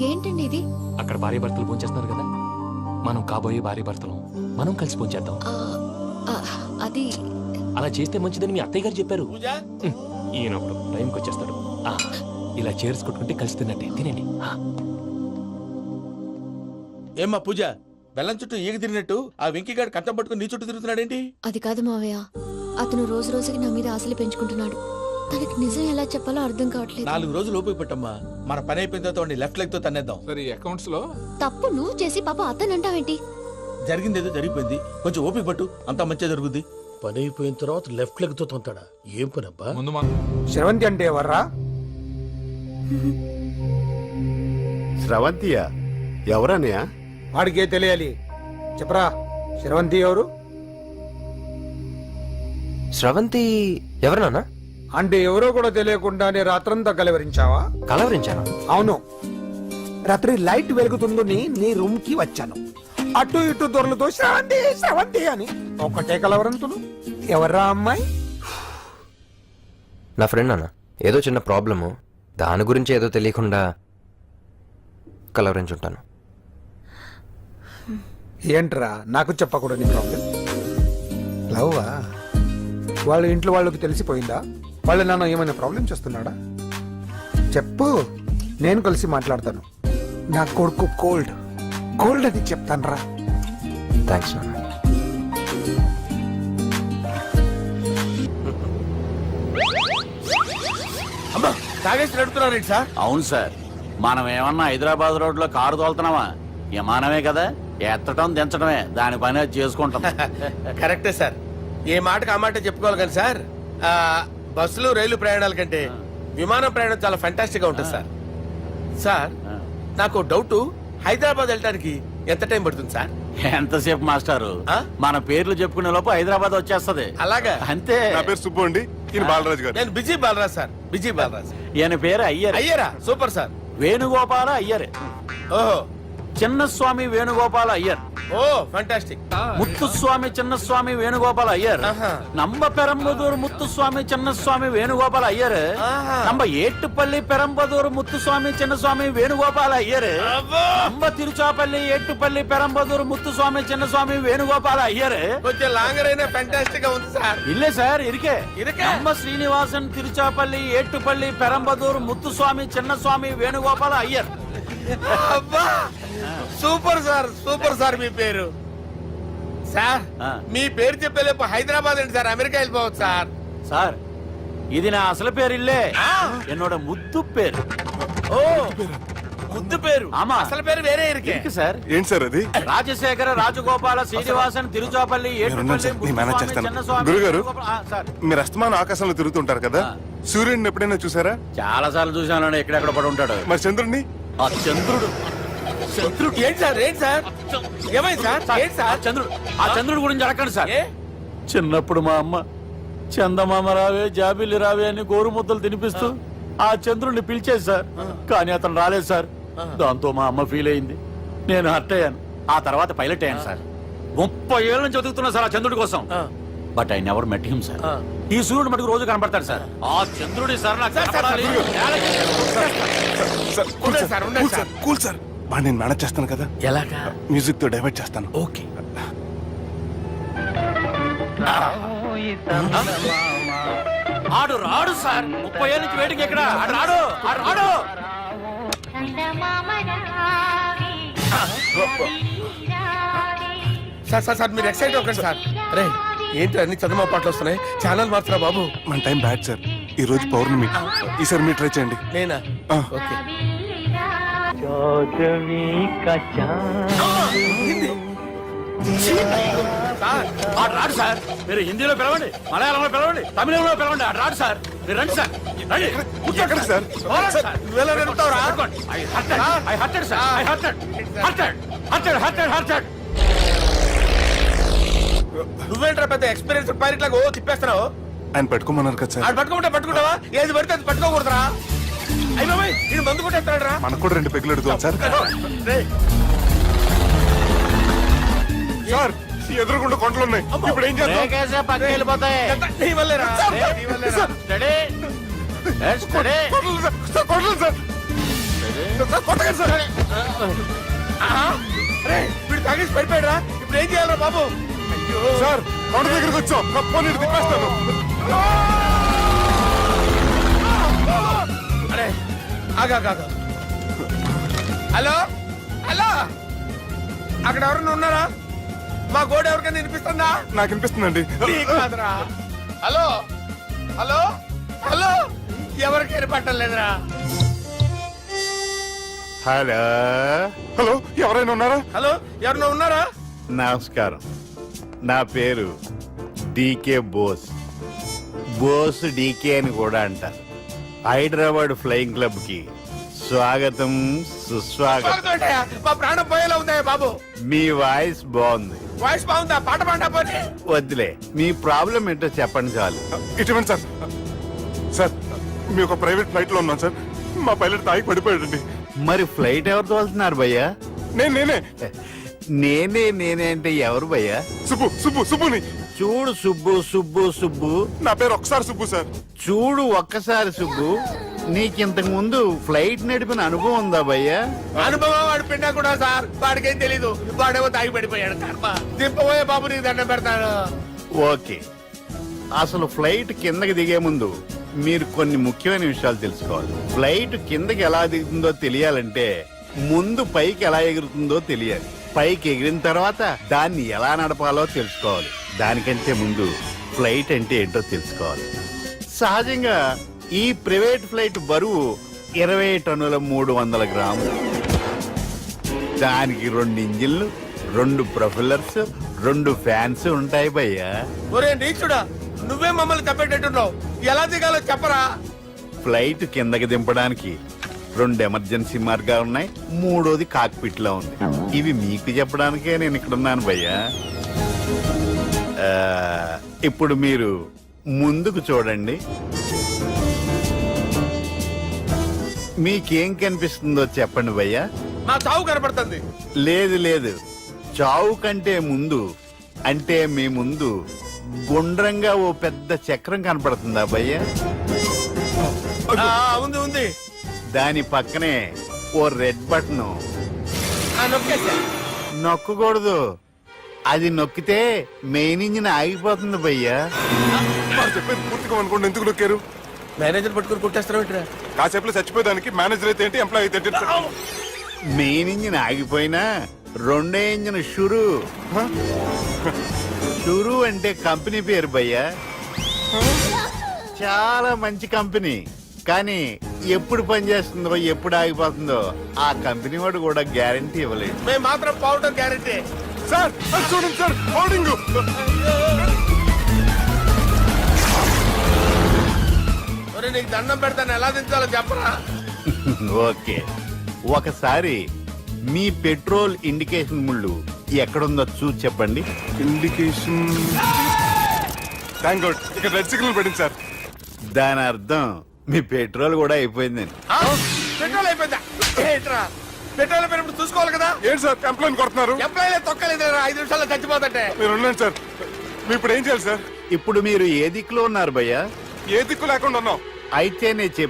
ఏంటండి ఇది? అక్కడ భార్య భర్తలు ఫోన్ చేస్తున్నారు కదా, మనం కాబోయే భార్య భర్తలు మనం కలిసి ఫోన్ చేద్దాం. అది అలా చేస్తే మంచిదని మీ అత్తయ్య గారు చెప్పారు. ఈయనప్పుడు టైంకి వచ్చేస్తాడు. ఇలా చేర్స్ కొట్టుకుంటే కలిసి తిన్నట్టే. తినండి. ఏమ్మా పూజ, బెల్లం చుట్టూ ఈగ తిరిగినట్టు ఆ వెంకీగాడు కంటం పట్టుకుని నీ చుట్టూ తిరుగుతున్నాడేంటి? అది కాదు మావయ్య, అతను రోజు రోజుకి నా మీద ఆశలు పెంచుకుంటున్నాడు. తనకి నిజం ఎలా చెప్పాలో అర్థం కావట్లేదు. 4 రోజులు ఓపిక పట్టమ్మా. మన పని అయిపోయిన తర్వాత లెఫ్ట్ లెగ్ తో తన్నేద్దాం. సరే, అకౌంట్స్ లో తప్పు నువ్వు చేసి పాప అతను అంటావేంటి? జరిగిందేదో జరిగిపోయింది, కొంచెం ఓపిక పట్టు, అంతా మంచిగా జరుగుద్ది. పని అయిపోయిన తర్వాత లెఫ్ట్ లెగ్ తో తొంతాడా? ఏం పని అబ్బా? ముందు మనం శ్రవంతి అంటే ఎవర్రా? స్రవంతియా? ఎవరన్నయ్యా? వాడికే తెలియాలి. చెప్పరా, శ్రవంతి ఎవరు? స్రవంతి ఎవరు నాన్న? అంటే ఎవరో కూడా తెలియకుండానే రాత్రంతా కలవరించావా? కలవరించాను. అవును, రాత్రి లైట్ వెలుగుతుందని నీ రూమ్ కి వచ్చాను. అటు ఇటు దొరలతో శ్రవంతి శ్రవంతి అని ఒకటే కలవరంతులు. ఎవర్రా అమ్మాయి? నా ఫ్రెండ్ నాన్న, ఏదో చిన్న ప్రాబ్లము, దాని గురించి ఏదో తెలియకుండా కలవరించుంటాను. ఏంట్రా నాకు చెప్పకూడని ప్రాబ్లం? లవ్వా? వాళ్ళ ఇంట్లో వాళ్ళకి తెలిసిపోయిందా? వాళ్ళ నాన్న ఏమైనా ప్రాబ్లం చేస్తున్నాడా? చెప్పు, నేను కలిసి మాట్లాడతాను. నా కొడుకు కోల్డ్ కోల్డ్ అని చెప్తాను రా. థ్యాంక్స్ నాన్న. అమ్మా, తాగేసి నడుపుతున్నారేంటి సార్? అవును సార్, మనం ఏమన్నా హైదరాబాద్ రోడ్ లో కారు తోలుతున్నావా? విమానమే కదా, ఎత్తడం దించడమే దాని పని అది చేసుకుంటాం. కరెక్టే సార్, ఏ మాటకు ఆ మాట చెప్పుకోవాలి కానీ సార్, బస్సులు రైలు ప్రయాణాల కంటే విమానం ప్రయాణం చాలా ఫంటాస్టిక్ గా ఉంటుంది సార్. సార్, నాకు డౌట్, హైదరాబాద్ వెళ్ళడానికి ఎంత టైం పడుతుంది సార్? ఎంతసేపు మాస్టారు, మన పేర్లు చెప్పుకునే లోపు హైదరాబాద్ వచ్చేస్తది. అలాగా? అంతే. నా పేరు సుబ్బు అండి, ఈయన బాలరాజు గారు. నేను busy Balaraj sir, busy Balaraj. ఈయన పేరు అయ్యర్. అయ్యరా? Super sir. వేణుగోపాల అయ్యర్. ఓహో. చిన్నస్వామి వేణుగోపాల అయ్యర్. Oh fantastic. ముత్తుస్వామి చిన్నస్వామి వేణుగోపాల అయ్యర్. నంబ పెరంబదూరు ముత్తుస్వామి చిన్నస్వామి వేణుగోపాల అయ్యర్. నంబ ఏట్టుపల్లి పెరంబదూరు ముత్తుస్వామి చిన్నస్వామి వేణుగోపాల అయ్యర్. నంబ తిరుచాపల్లి ఏట్టుపల్లి పెరంబదూరు ముత్తుస్వామి చిన్నస్వామి వేణుగోపాల అయ్యర్. కొంచెం లాంగర్ అయినా ఫంటాస్టిక్ గా ఉంది సార్. ఇల్లే సార్, ఇరికే. నంబ శ్రీనివాసన్ తిరుచాపల్లి ఏట్టుపల్లి పెరంబదూరు ముత్తుస్వామి చిన్నస్వామి వేణుగోపాల అయ్యర్. అబ్బా, సూపర్ సార్, సూపర్ సార్. మీ పేరు సార్, మీ పేరు చెప్పేలేపు హైదరాబాద్ అండి సార్, అమెరికా వెళ్ళిపోవచ్చు సార్. సార్, ఇది నా అసలు పేరు ఇల్లే, ఎన్నోడ ముద్దు పేరు. ఓ ముద్దు పేరు? ఆమా, అసలు పేరు వేరే ఇరికే సార్. ఏంటి సార్ అది? రాజశేఖర రాజగోపాల శ్రీనివాసన్ తిరుచాపల్లి గురుగారు, మీరు అస్తమానం ఆకాశంలో తిరుగుతుంటారు కదా, సూర్యుడిని ఎప్పుడైనా చూసారా? చాలా సార్లు చూసాను, ఎక్కడెక్కడ పడి ఉంటాడు. మరి చంద్రుడిని? ఆ చంద్రుడు. చంద్రుడు ఏంటి సార్? ఏంటి సార్? ఏమైంది సార్? ఏంటి సార్? చంద్రుడు. ఆ చంద్రుడు గురించి అడగండి సార్. చిన్నప్పుడు మా అమ్మ చందమామ రావే జాబిల్లి రావే అని గోరు ముద్దలు తినిపిస్తూ ఆ చంద్రుడిని పిలిచేది సార్, కానీ అతను రాలేదు సార్. దాంతో మా అమ్మ ఫీల్ అయింది, నేను హర్ట్ అయ్యాను. ఆ తర్వాత పైలట్ అయ్యాను సార్. 30 ఏళ్ళ నుంచి చదువుతున్నా సార్ ఆ చంద్రుడి కోసం. But I never met him sir. ఈ సూర్యుడు మటుకు రోజు కనపడతాడు సార్. ఆ చంద్రుడి సార్ నాకు కనపడాలి. కూల్ సార్, బాగా నేను మేనేజ్ చేస్తాను కదా. ఎలాగా? మ్యూజిక్ తో డైవర్ట్ చేస్తాను. ఓకే. ఆడు రాడు సార్, 30 ఏళ్ళ నుంచి వేటికి ఎక్కడ ఆడు రాడు. ఆడు రాడు. సార్ సార్ సార్, మీరు ఎక్సైట్ అవ్వకండి సార్. రే, ఏంటి అన్ని చదువు పాటలు వస్తున్నాయి, ఛానల్ మార్చరా బాబు. మన టైం బ్యాడ్ సార్, ఈ రోజు పౌర్ణమి, ఈసారి మీరు ట్రై చేయండి. నేనా? ఓకే. ఆడు రాడు సార్, మీరు హిందీలో పిలవండి, మలయాళంలో పిలవండి, తమిళంలో పిలవండి, ఆడు రాడు సార్. మీరు రండి సార్, రండి. కూర్చోకండి sir. I hurted, sir. I hurted. నువ్వేంట్రా పెద్ద ఎక్స్పీరియన్స్ పైలట్ లాగా ఓ తిప్పేస్తున్నావు? ఆయన పెట్టుకోమన్నారు కదా సార్. ఆడు పట్టుకుంటే పట్టుకుంటావా? ఏది పడితే అది పట్టుకోకూడదురా. అయ్యి బాబాయ్ ఇది మందు కొట్టేస్తాడు రా. మనకు కూడా 2 పెగ్గులు ఎడుగుతాం సార్. సార్ ఎదురుకుండా కొండలు ఉన్నాయి, ఇప్పుడు ఏం చేద్దాం? పక్కకి వెళ్ళిపోతాయి. నీ వల్లేరా? నీ వల్లేరా? స్టడీ. స్టడీ. కొట్టలేదు సార్. సార్, కొట్టకండి సార్. వీడు తాగేసి పడిపోయాడు రా. ఇప్పుడు ఏం చేయాలరా బాబు? అయ్యో సార్ కొండ దగ్గరికి వచ్చాం, పోనీ తిప్పేస్తాను. అరే ఆగా. హలో హలో, అక్కడ ఎవరన్నా ఉన్నారా? మా గోడ ఎవరికైనా వినిపిస్తుందా? నాకు వినిపిస్తుందండి. నీకు కాదురా. హలో హలో హలో, ఎవరికి వినపట్టలేదురా. హలో హలో, ఎవరైనా ఉన్నారా? హలో ఎవరన్నా ఉన్నారా? నమస్కారం, నా పేరు డీకే బోస్. బోస్ డీకే అని కూడా అంటారు. హైదరాబాద్ ఫ్లయింగ్ క్లబ్ కి స్వాగతం సుస్వాగతం. ఏంటయ్యా? మా ప్రాణం పోయేలా ఉందా బాబు? మీ వాయిస్ బాగుంది. వాయిస్ బాగుందా? పాట పాడా పోనీ. వద్దులే, మీ ప్రాబ్లం ఏంటో చెప్పండి చాలు. ఇటువంటి సార్. సార్ మీ ఒక ప్రైవేట్ ఫ్లైట్ లో ఉన్నాం సార్. మా పైలట్ తాగి పడిపోయాడండి. మరి ఫ్లైట్ ఎవరు తోలుతున్నారు భయ్యా? నేనే నేనే అంటే ఎవరు భయ్యా? సుబ్బుని. చూడు సుబ్బు. నా పేరు ఒకసారి సుబ్బు సార్. చూడు ఒక్కసారి సుబ్బు, నీకింతకు ముందు ఫ్లైట్ నడిపిన అనుభవం ఉందా భయ్యా? అనుభవం వాడు పిన్నా కూడా సార్, వాడికేం తెలీదు. వాడేమో తాగి పడిపోయాడు. కర్మ. దింపబోయే బాబు నీకు దండం పెడతాను. ఓకే, అసలు ఫ్లైట్ కిందకి దిగే ముందు మీరు కొన్ని ముఖ్యమైన విషయాలు తెలుసుకోవాలి. ఫ్లైట్ కిందకి ఎలా దిగుతుందో తెలియాలంటే ముందు పైకి ఎలా ఎగురుతుందో తెలియాలి. పైకి ఎగిరిన తర్వాత దాన్ని ఎలా నడపాలో తెలుసుకోవాలి. దానికంటే ముందు ఫ్లైట్ అంటే ఏంటో తెలుసుకోవాలి. సహజంగా ఈ ప్రైవేట్ ఫ్లైట్ బరువు 20 టన్నుల 300 గ్రాములు. దానికి 2 ఇంజిన్లు, 2 ప్రొఫెల్లర్స్, 2 ఫ్యాన్స్ ఉంటాయి భయ్యా. ఒరే నీచుడా, నువ్వే మమ్మల్ని తప్పేటట్టున్నావు. ఎలా దిగాలో చెప్పరా? ఫ్లైట్ కిందకి దింపడానికి 2 ఎమర్జెన్సీ మార్గాలు ఉన్నాయి, 3వది కాక్పిట్ లో ఉంది. ఇవి మీకు చెప్పడానికే నేను ఇక్కడ ఉన్నాను భయ్యా. ఇప్పుడు మీరు ముందుకు చూడండి. మీకేం కనిపిస్తుందో చెప్పండి భయ్యా. నా చావు కనపడుతుంది. లేదు, చావు కంటే ముందు అంటే మీ ముందు గుండ్రంగా ఓ పెద్ద చక్రం కనపడుతుందా భయ్యా? ఉంది. దాని పక్కనే ఓ రెడ్ బటన్. నొక్కకూడదు, అది నొక్కితే మెయిన్ ఇంజిన్ ఆగిపోతుంది భయ్యా. చెప్పేది పూర్తిగా అనుకోండి. ఎందుకు నొక్కారు? మేనేజర్ పట్టుకుని కొట్టేస్తారా? కాసేపులో చచ్చిపోయేదానికి మేనేజర్ అయితే ఏంటి, ఎంప్లాయ్ అయితే ఏంటి? మెయిన్ ఇంజిన్ ఆగిపోయినా 2వ ఇంజిన్ షురు అంటే కంపెనీ పేరు భయ్యా. చాలా మంచి కంపెనీ, కానీ ఎప్పుడు పనిచేస్తుందో ఎప్పుడు ఆగిపోతుందో ఆ కంపెనీ వాడు కూడా గ్యారంటీ ఇవ్వలేదు. మేము మాత్రం పౌడర్ గ్యారంటీ. సార్ చూడండి సార్, హోర్డింగ్. నీకు దండం పెడతాను, ఎలా దించాలో చెప్పరా? ఓకే, ఒకసారి మీ పెట్రోల్ ఇండికేషన్ ముళ్ళు ఎక్కడుందో చూసి చెప్పండి. ఇండికేషన్. థ్యాంక్ గాడ్, ఇక్కడ రెడ్ సిగ్నల్ పడింది సార్. దాని అర్థం మీ పెట్రోల్ కూడా అయిపోయిందండి. పెట్రోల్ అయిపోయిందా? పెట్రోల్ అయిపోయినప్పుడు చూసుకోవాలి కదా. ఏంటి సార్ కంప్లైంట్ కొడుతున్నారు? ఎంప్లాయీ తొక్కలేదు, 5 నిమిషాల్లో చచ్చిపోతుంటే. మీరు ఉండండి సార్. మీరు ఇప్పుడు ఏం చేయాలి సార్? ఇప్పుడు మీరు ఏ దిక్కులో ఉన్నారు భయ్యా? ఏ దిక్కు లేకుండా ఉన్నాం. అయితే నేను